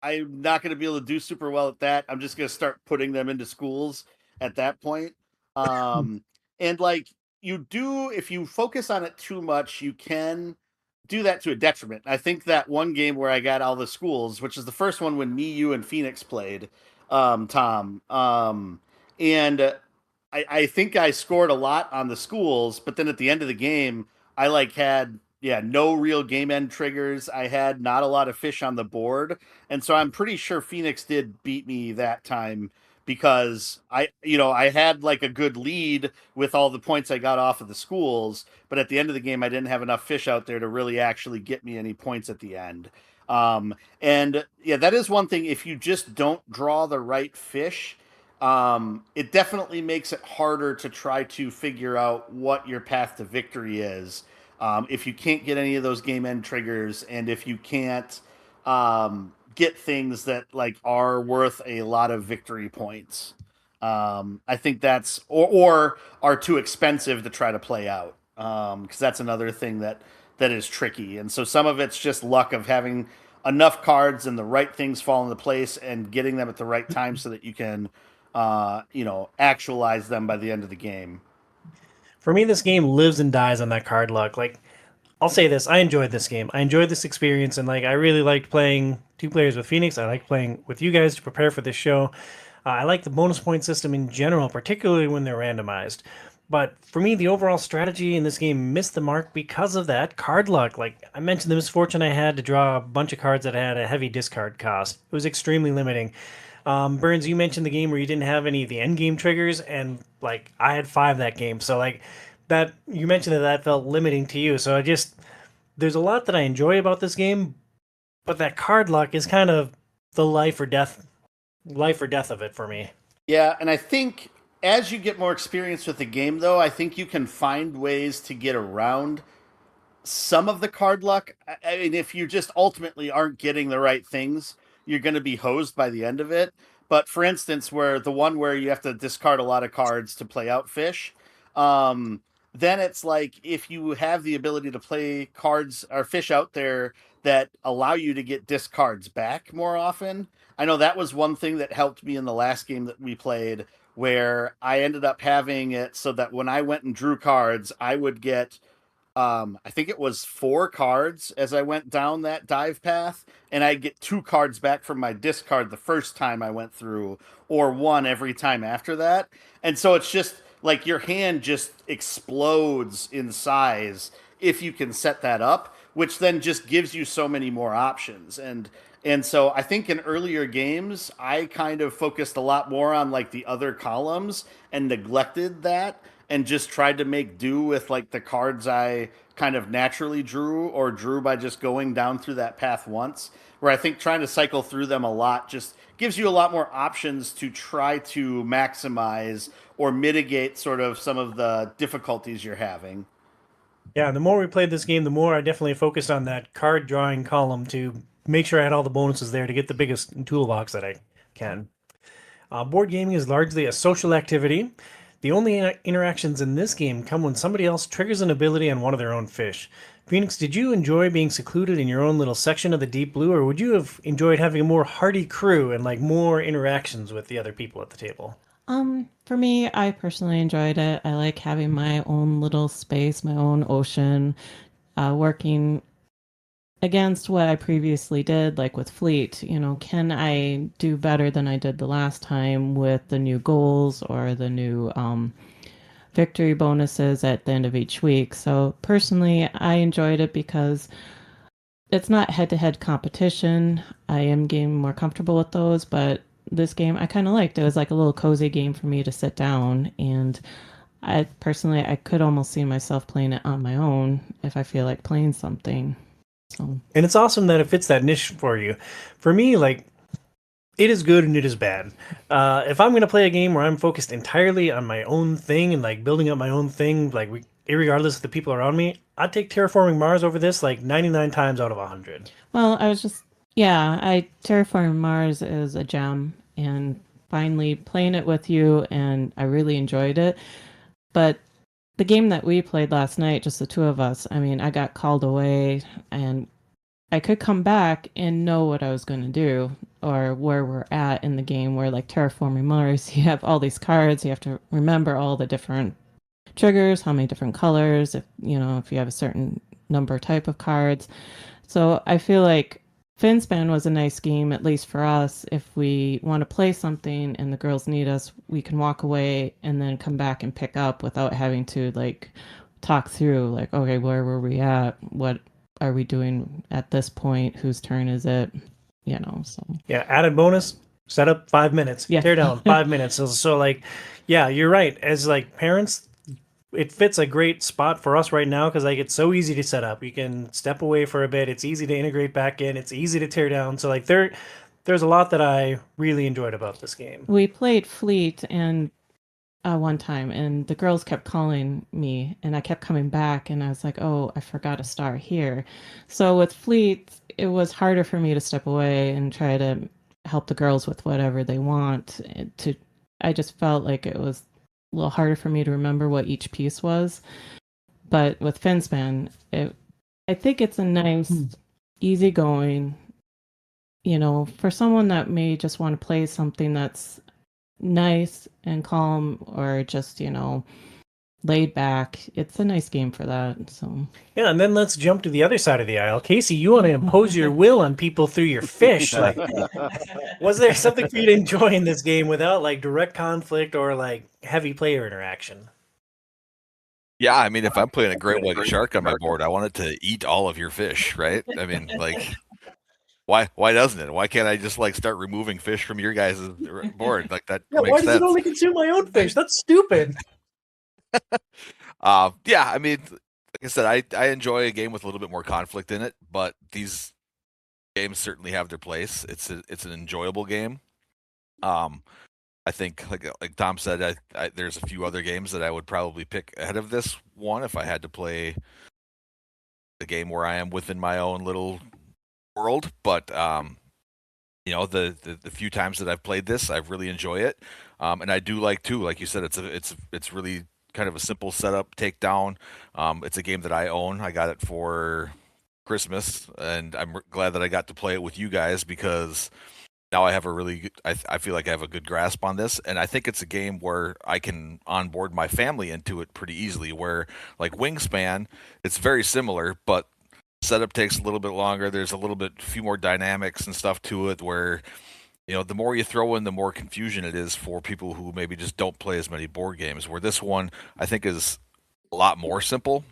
I'm not going to be able to do super well at that. I'm just going to start putting them into schools at that point. And like you do, if you focus on it too much, you can do that to a detriment. I think that one game where I got all the schools, which is the first one when me, you, and Phoenix played, Tom, and I think I scored a lot on the schools, but then at the end of the game, I like had no real game end triggers. I had not a lot of fish on the board, and so I'm pretty sure Phoenix did beat me that time because I had like a good lead with all the points I got off of the schools, but at the end of the game I didn't have enough fish out there to really actually get me any points at the end. And yeah, that is one thing. If you just don't draw the right fish, it definitely makes it harder to try to figure out what your path to victory is. If you can't get any of those game end triggers, and if you can't get things that like are worth a lot of victory points, I think that's or are too expensive to try to play out. Because that's another thing that is tricky. And so some of it's just luck of having enough cards and the right things fall into place and getting them at the right time so that you can actualize them by the end of the game. For me, this game lives and dies on that card luck. Like, I'll say this: I enjoyed this game. I enjoyed this experience, and like, I really liked playing two players with Phoenix. I liked playing with you guys to prepare for this show. I like the bonus point system in general, particularly when they're randomized. But for me, the overall strategy in this game missed the mark because of that card luck. Like I mentioned, the misfortune I had to draw a bunch of cards that had a heavy discard cost. It was extremely limiting. Burns, you mentioned the game where you didn't have any of the end game triggers, and like I had 5 that game. So like that, you mentioned that felt limiting to you. So there's a lot that I enjoy about this game, but that card luck is kind of the life or death of it for me. Yeah, and I think as you get more experience with the game, though, I think you can find ways to get around some of the card luck. I mean, if you just ultimately aren't getting the right things, you're going to be hosed by the end of it. But for instance, where the one where you have to discard a lot of cards to play out fish, then it's like if you have the ability to play cards or fish out there that allow you to get discards back more often. I know that was one thing that helped me in the last game that we played, where I ended up having it so that when I went and drew cards, I would get I think it was 4 cards as I went down that dive path, and I'd get 2 cards back from my discard the first time I went through, or 1 every time after that. And so it's just like your hand just explodes in size if you can set that up, which then just gives you so many more options. And so I think in earlier games, I kind of focused a lot more on like the other columns and neglected that and just tried to make do with like the cards I kind of naturally drew or drew by just going down through that path once, where I think trying to cycle through them a lot just gives you a lot more options to try to maximize or mitigate sort of some of the difficulties you're having. Yeah, the more we played this game, the more I definitely focused on that card drawing column to make sure I had all the bonuses there to get the biggest toolbox that I can. Board gaming is largely a social activity. The only interactions in this game come when somebody else triggers an ability on one of their own fish. Phoenix, did you enjoy being secluded in your own little section of the Deep Blue, or would you have enjoyed having a more hearty crew and like more interactions with the other people at the table? For me, I personally enjoyed it. I like having my own little space, my own ocean, working against what I previously did, like with Fleet. Can I do better than I did the last time with the new goals or the new victory bonuses at the end of each week? So personally, I enjoyed it because it's not head-to-head competition. I am getting more comfortable with those, but this game I kind of liked. It was like a little cozy game for me to sit down, and I could almost see myself playing it on my own if I feel like playing something. So And it's awesome that it fits that niche for you. For me, like, it is good and it is bad. If I'm going to play a game where I'm focused entirely on my own thing and like building up my own thing, like irregardless of the people around me, I'd take Terraforming Mars over this like 99 times out of 100. well, I Terraform Mars is a gem, and finally playing it with you, and I really enjoyed it. But the game that we played last night, just the two of us, I mean, I got called away, and I could come back and know what I was going to do or where we're at in the game. Where like Terraforming Mars, you have all these cards, you have to remember all the different triggers, how many different colors, if you have a certain number type of cards. So I feel like Finspan was a nice game, at least for us. If we want to play something and the girls need us, we can walk away and then come back and pick up without having to like talk through like, okay, where were we at? What are we doing at this point? Whose turn is it? So Yeah, added bonus, set up 5 minutes, Yeah. tear down 5 minutes. So like, yeah, you're right. As like parents, it fits a great spot for us right now because like it's so easy to set up. You can step away for a bit. It's easy to integrate back in. It's easy to tear down. So like there's a lot that I really enjoyed about this game. we played Fleet and one time, and the girls kept calling me, and I kept coming back, and I was like, oh, I forgot to start here. So with Fleet, it was harder for me to step away and try to help the girls with whatever they want. I just felt like it was a little harder for me to remember what each piece was. But with Finspan, I think it's a nice, easygoing, for someone that may just want to play something that's nice and calm or just, laid back. It's a nice game for that. So Yeah, and then let's jump to the other side of the aisle. Casey, you want to impose your will on people through your fish. Like, was there something for you to enjoy in this game without like direct conflict or like heavy player interaction? Yeah, I mean, if I'm playing a great white shark on my board, I want it to eat all of your fish, right? I mean, like, why doesn't it? Why can't I just like start removing fish from your guys' board? Like that Yeah, makes why does sense. it only consume my own fish? That's stupid. Yeah, I mean, like I said, I enjoy a game with a little bit more conflict in it, but these games certainly have their place. It's an enjoyable game. I think, like Tom said, there's a few other games that I would probably pick ahead of this one if I had to play the game where I am within my own little world. But the few times that I've played this, I've really enjoyed it, and I do like too. Like you said, it's really kind of a simple setup, takedown. It's a game that I own. I got it for Christmas, and I'm glad that I got to play it with you guys because now I have a really good, I feel like I have a good grasp on this, and I think it's a game where I can onboard my family into it pretty easily. Where like Wingspan, it's very similar, but setup takes a little bit longer. There's a few more dynamics and stuff to it where, the more you throw in, the more confusion it is for people who maybe just don't play as many board games. Where this one, I think, is a lot more simple,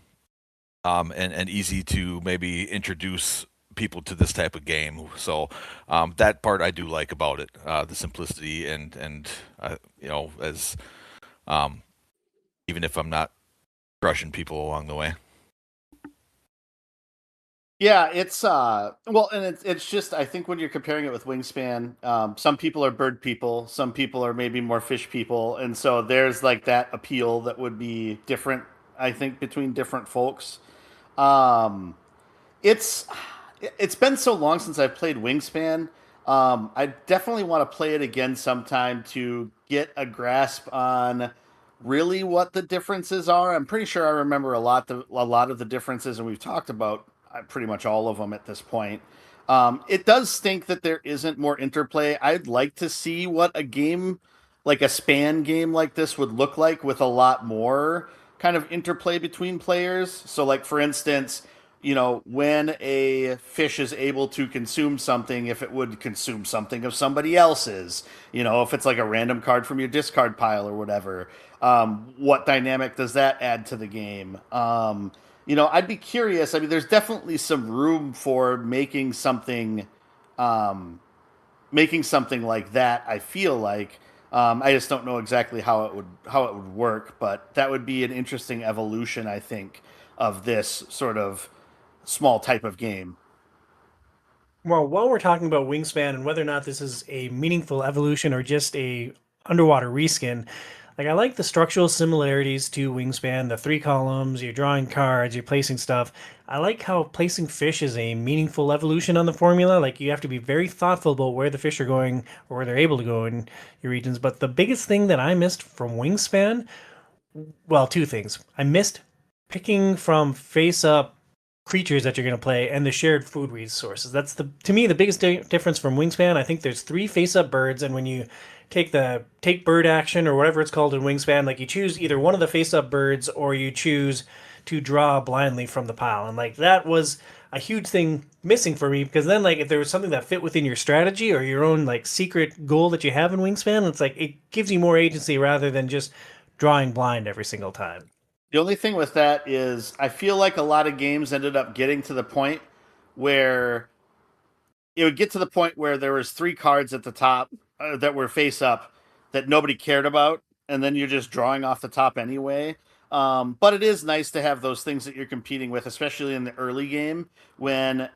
and easy to maybe introduce people to this type of game. So that part I do like about it, the simplicity and as even if I'm not crushing people along the way. Yeah, it's well, and it's just I think when you're comparing it with Wingspan, some people are bird people, some people are maybe more fish people, and so there's like that appeal that would be different, I think, between different folks. Um, it's it's been so long since I've played Wingspan. I definitely want to play it again sometime to get a grasp on really what the differences are. I'm pretty sure I remember a lot of the differences, and we've talked about pretty much all of them at this point. It does stink that there isn't more interplay. I'd like to see what a game like a span game like this would look like with a lot more kind of interplay between players. So like for instance, when a fish is able to consume something, if it would consume something of somebody else's, if it's like a random card from your discard pile or whatever, what dynamic does that add to the game? I'd be curious. I mean, there's definitely some room for um, making something like that. I feel like I just don't know exactly how it would work, but that would be an interesting evolution, I think, of this sort of small type of game. Well, while we're talking about Wingspan and whether or not this is a meaningful evolution or just a underwater reskin, like I like the structural similarities to Wingspan, the three columns, you're drawing cards, you're placing stuff. I like how placing fish is a meaningful evolution on the formula. Like you have to be very thoughtful about where the fish are going or where they're able to go in your regions. But the biggest thing that I missed from Wingspan, well, two things. I missed picking from face up creatures that you're going to play and the shared food resources. That's the to me the biggest difference from Wingspan. I think there's three face up birds, and when you take bird action or whatever it's called in Wingspan, like you choose either one of the face up birds or you choose to draw blindly from the pile, and like that was a huge thing missing for me, because then like if there was something that fit within your strategy or your own like secret goal that you have in Wingspan, it's like it gives you more agency rather than just drawing blind every single time. The only thing with that is I feel like a lot of games ended up getting to the point where it would get to the point where there was three cards at the top that were face up that nobody cared about, and then you're just drawing off the top anyway. But it is nice to have those things that you're competing with, especially in the early game when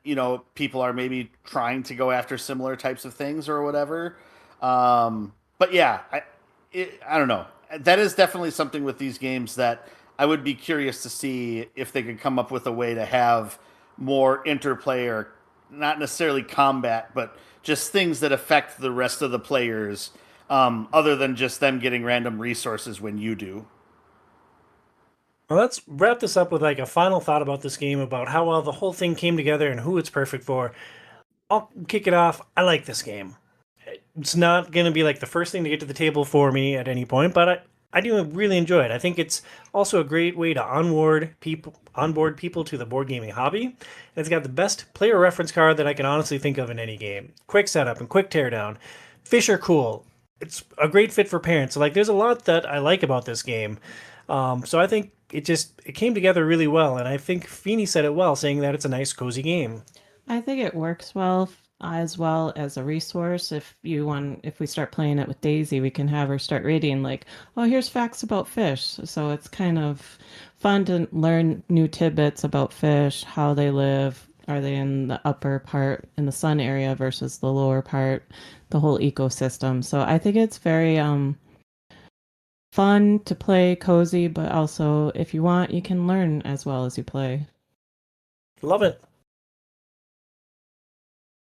people are maybe trying to go after similar types of things or whatever. But yeah, I don't know. That is definitely something with these games that I would be curious to see if they could come up with a way to have more interplay, or not necessarily combat, but just things that affect the rest of the players, other than just them getting random resources when you do. Well, let's wrap this up with like a final thought about this game, about how well the whole thing came together and who it's perfect for. I'll kick it off. I like this game. It's not going to be like the first thing to get to the table for me at any point, but I do really enjoy it. I think it's also a great way to onboard people to the board gaming hobby. And it's got the best player reference card that I can honestly think of in any game. Quick setup and quick teardown. Fish are cool. It's a great fit for parents. So, like, there's a lot that I like about this game. So I think it came together really well, and I think Feeney said it well, saying that it's a nice, cozy game. I think it works well as a resource. If we start playing it with Daisy, we can have her start reading like, oh, here's facts about fish. So it's kind of fun to learn new tidbits about fish, how they live. Are they in the upper part in the sun area versus the lower part, the whole ecosystem. So I think it's very fun to play, cozy, but also if you want, you can learn as well as you play. Love it.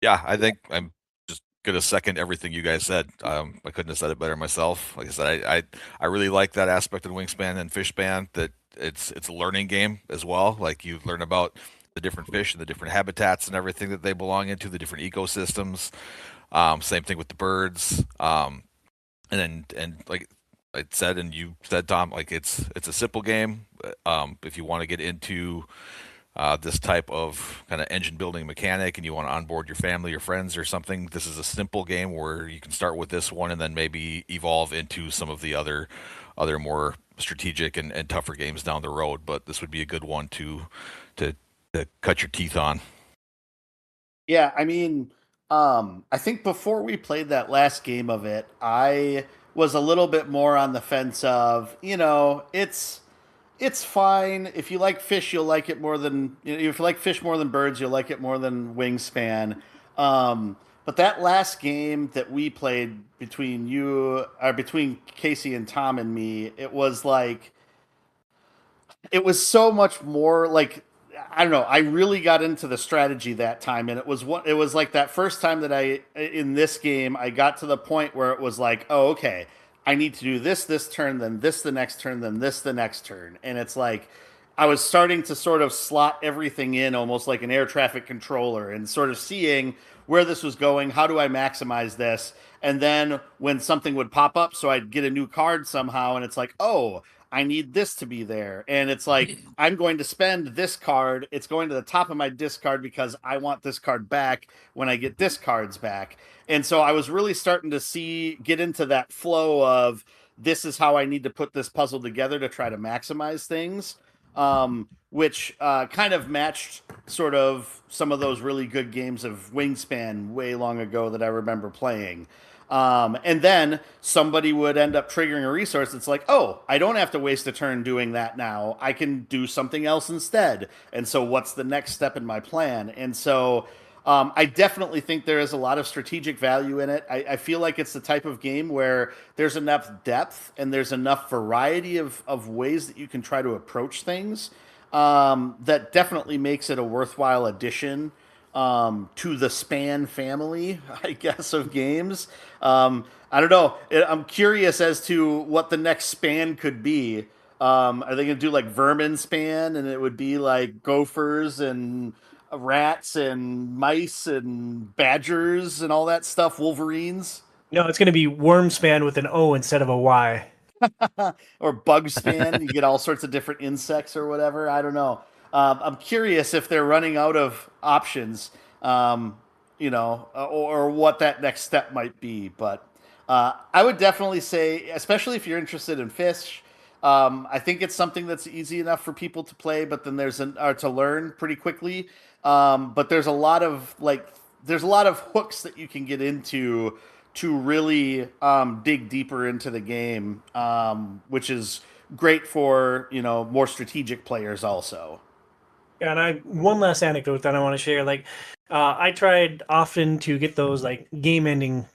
Yeah, I think I'm just gonna second everything you guys said. I couldn't have said it better myself. Like I said, I really like that aspect of Wingspan and Fishpan, that it's a learning game as well. Like you learn about the different fish and the different habitats and everything that they belong into, the different ecosystems. Same thing with the birds. And like I said, and you said, Tom, like it's a simple game. If you want to get into this type of kind of engine building mechanic and you want to onboard your family or friends or something, this is a simple game where you can start with this one and then maybe evolve into some of the other more strategic and tougher games down the road. But this would be a good one to cut your teeth on. Yeah, I mean, I think before we played that last game of it, I was a little bit more on the fence of, it's fine. If you like fish, you'll like it more than if you like fish more than birds, you'll like it more than Wingspan. But that last game that we played between Casey and Tom and me, it was so much more like, I don't know. I really got into the strategy that time, and it was like that first time that I in this game I got to the point where it was like, oh, okay, I need to do this turn, then this the next turn, then this the next turn, and it's like I was starting to sort of slot everything in almost like an air traffic controller and sort of seeing where this was going. How do I maximize this? And then when something would pop up, so I'd get a new card somehow, and it's like, oh, I need this to be there. And it's like, I'm going to spend this card. It's going to the top of my discard because I want this card back when I get this card's back. And so I was really starting to get into that flow of this is how I need to put this puzzle together to try to maximize things, which kind of matched sort of some of those really good games of Wingspan way long ago that I remember playing. And then somebody would end up triggering a resource that's like, oh, I don't have to waste a turn doing that now. I can do something else instead. And so what's the next step in my plan? And so I definitely think there is a lot of strategic value in it. I feel like it's the type of game where there's enough depth and there's enough variety of ways that you can try to approach things, that definitely makes it a worthwhile addition to the Span family, I guess, of games. I don't know. I'm curious as to what the next Span could be. Are they going to do like Vermin Span, and it would be like gophers and rats and mice and badgers and all that stuff, Wolverines? No, it's going to be Wormspan with an O instead of a Y. Or bug span, you get all sorts of different insects or whatever. I don't know. I'm curious if they're running out of options, or what that next step might be. But I would definitely say, especially if you're interested in fish, I think it's something that's easy enough for people to play, but then to learn pretty quickly. But there's a lot of hooks that you can get into to really dig deeper into the game, which is great for more strategic players also. And one last anecdote that I want to share. Like, I tried often to get those like game ending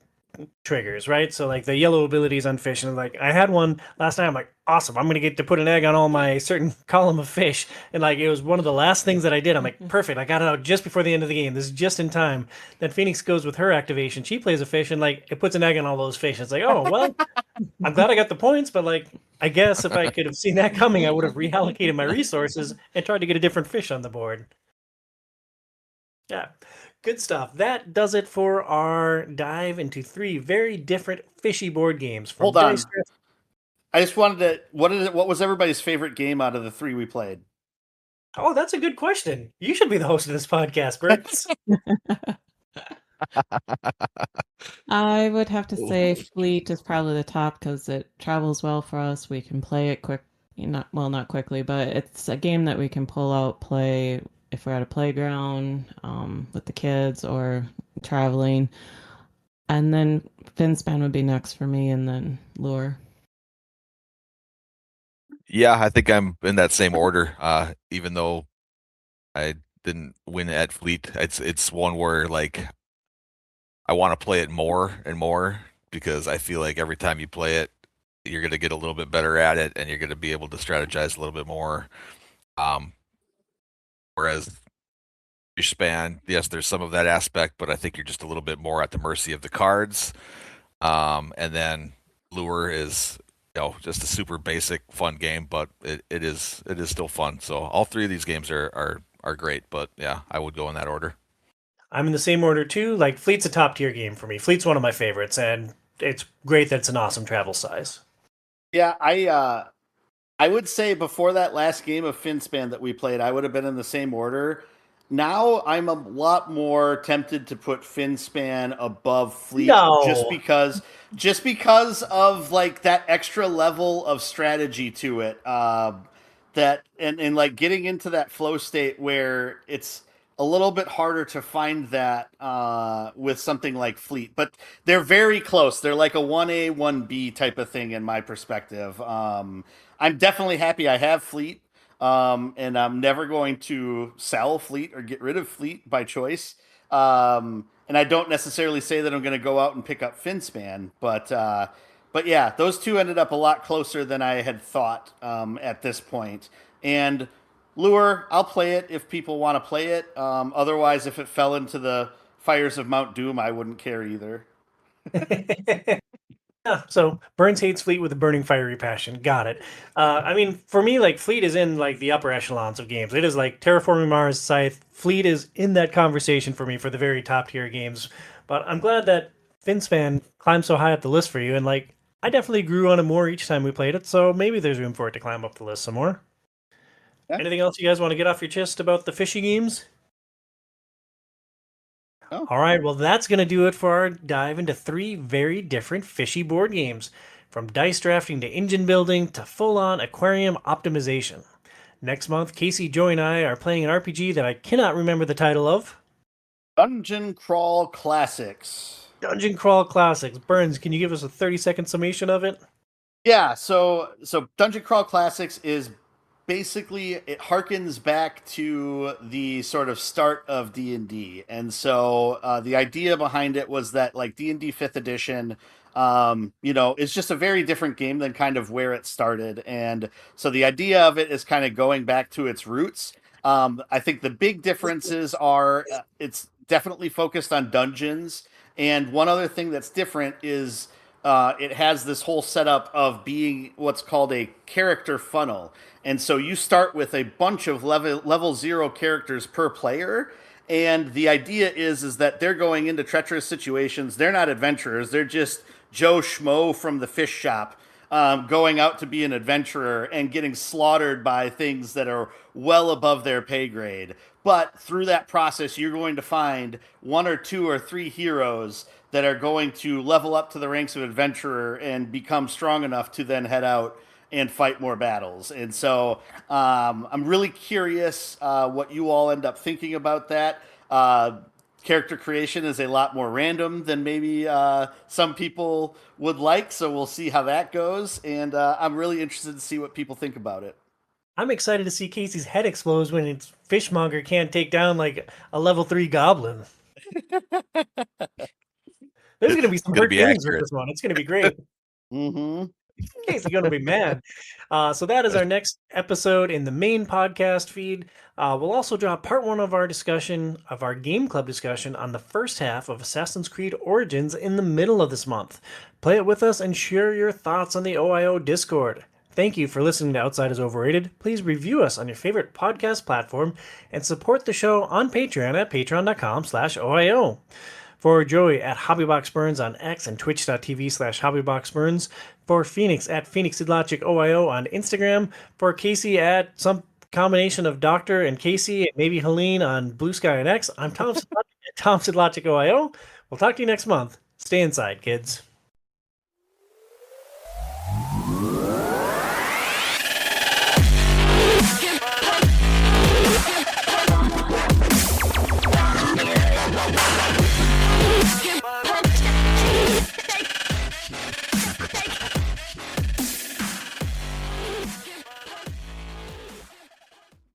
triggers, right? So like the yellow abilities on fish, and like I had one last night. I'm like, awesome! I'm gonna get to put an egg on all my certain column of fish, and like it was one of the last things that I did. I'm like, perfect! I got it out just before the end of the game. This is just in time. Then Phoenix goes with her activation. She plays a fish, and like it puts an egg on all those fish. It's like, oh well, I'm glad I got the points, but like I guess if I could have seen that coming, I would have reallocated my resources and tried to get a different fish on the board. Yeah. Good stuff. That does it for our dive into 3 very different fishy board games. Hold on. I just wanted to. What was everybody's favorite game out of the 3 we played? Oh, that's a good question. You should be the host of this podcast, Bert. I would have to say Fleet is probably the top because it travels well for us. We can play it quick, not quickly, but it's a game that we can pull out, play if we're at a playground with the kids or traveling. And then Finspan would be next for me, and then Lure. Yeah, I think I'm in that same order. Even though I didn't win at Fleet, it's one where like I want to play it more and more because I feel like every time you play it, you're going to get a little bit better at it, and you're going to be able to strategize a little bit more. Whereas Span, yes, there's some of that aspect, but I think you're just a little bit more at the mercy of the cards. And then Lure is just a super basic fun game, but it is still fun. So all 3 of these games are great, but yeah, I would go in that order. I'm in the same order too. Like Fleet's a top tier game for me. Fleet's one of my favorites, and it's great that it's an awesome travel size. Yeah, I would say before that last game of Finspan that we played, I would have been in the same order. Now I'm a lot more tempted to put Finspan above Fleet, just because of like that extra level of strategy to it. That and like getting into that flow state where it's a little bit harder to find that with something like Fleet, but they're very close. They're like a 1A, 1B type of thing in my perspective. I'm definitely happy I have Fleet, and I'm never going to sell Fleet or get rid of Fleet by choice. And I don't necessarily say that I'm going to go out and pick up Finspan, but yeah, those 2 ended up a lot closer than I had thought at this point. And Lure, I'll play it if people want to play it. Otherwise, if it fell into the fires of Mount Doom, I wouldn't care either. Yeah, so Burns hates Fleet with a burning fiery passion. Got it. I mean, for me, like Fleet is in like the upper echelons of games. It is like Terraforming Mars, Scythe. Fleet is in that conversation for me for the very top tier games. But I'm glad that Finspan climbed so high up the list for you, and like I definitely grew on it more each time we played it. So maybe there's room for it to climb up the list some more. Yeah. Anything else you guys want to get off your chest about the Fishy games? Oh. All right, well, that's going to do it for our dive into 3 very different Fishy board games, from dice drafting to engine building to full on aquarium optimization. Next month, Casey, Joy, and I are playing an RPG that I cannot remember the title of. Dungeon Crawl Classics. Dungeon Crawl Classics. Burns, can you give us a 30-second summation of it? Yeah, so Dungeon Crawl Classics is basically, it harkens back to the sort of start of D&D. And so the idea behind it was that like D&D 5th edition, is just a very different game than kind of where it started. And so the idea of it is kind of going back to its roots. I think the big differences are it's definitely focused on dungeons. And one other thing that's different is it has this whole setup of being what's called a character funnel. And so you start with a bunch of level 0 characters per player. And the idea is that they're going into treacherous situations. They're not adventurers. They're just Joe Schmo from the fish shop going out to be an adventurer and getting slaughtered by things that are well above their pay grade. But through that process, you're going to find 1 or 2 or 3 heroes that are going to level up to the ranks of adventurer and become strong enough to then head out and fight more battles. And so I'm really curious what you all end up thinking about that. Character creation is a lot more random than maybe some people would like, so we'll see how that goes. And I'm really interested to see what people think about it. I'm excited to see Casey's head explodes when its fishmonger can't take down like a level 3 goblin. There's going to be some Gonna hurt be feelings with accurate. this one. It's going to be great. Mm-hmm. Casey's going to be mad. So that is our next episode in the main podcast feed. We'll also drop part 1 of our discussion, of our game club discussion, on the first half of Assassin's Creed Origins in the middle of this month. Play it with us and share your thoughts on the OiO Discord. Thank you for listening to Outside is Overrated. Please review us on your favorite podcast platform and support the show on Patreon at patreon.com/OiO. For Joey at HobbyBoxBurns on X and twitch.tv/HobbyBoxBurns. For Phoenix at PhoenixIdLogicOIO on Instagram. For Casey at some combination of Doctor and Casey and maybe Helene on Blue Sky and X. I'm Tom Sidlogic at TomSidLogicOIO. We'll talk to you next month. Stay inside, kids.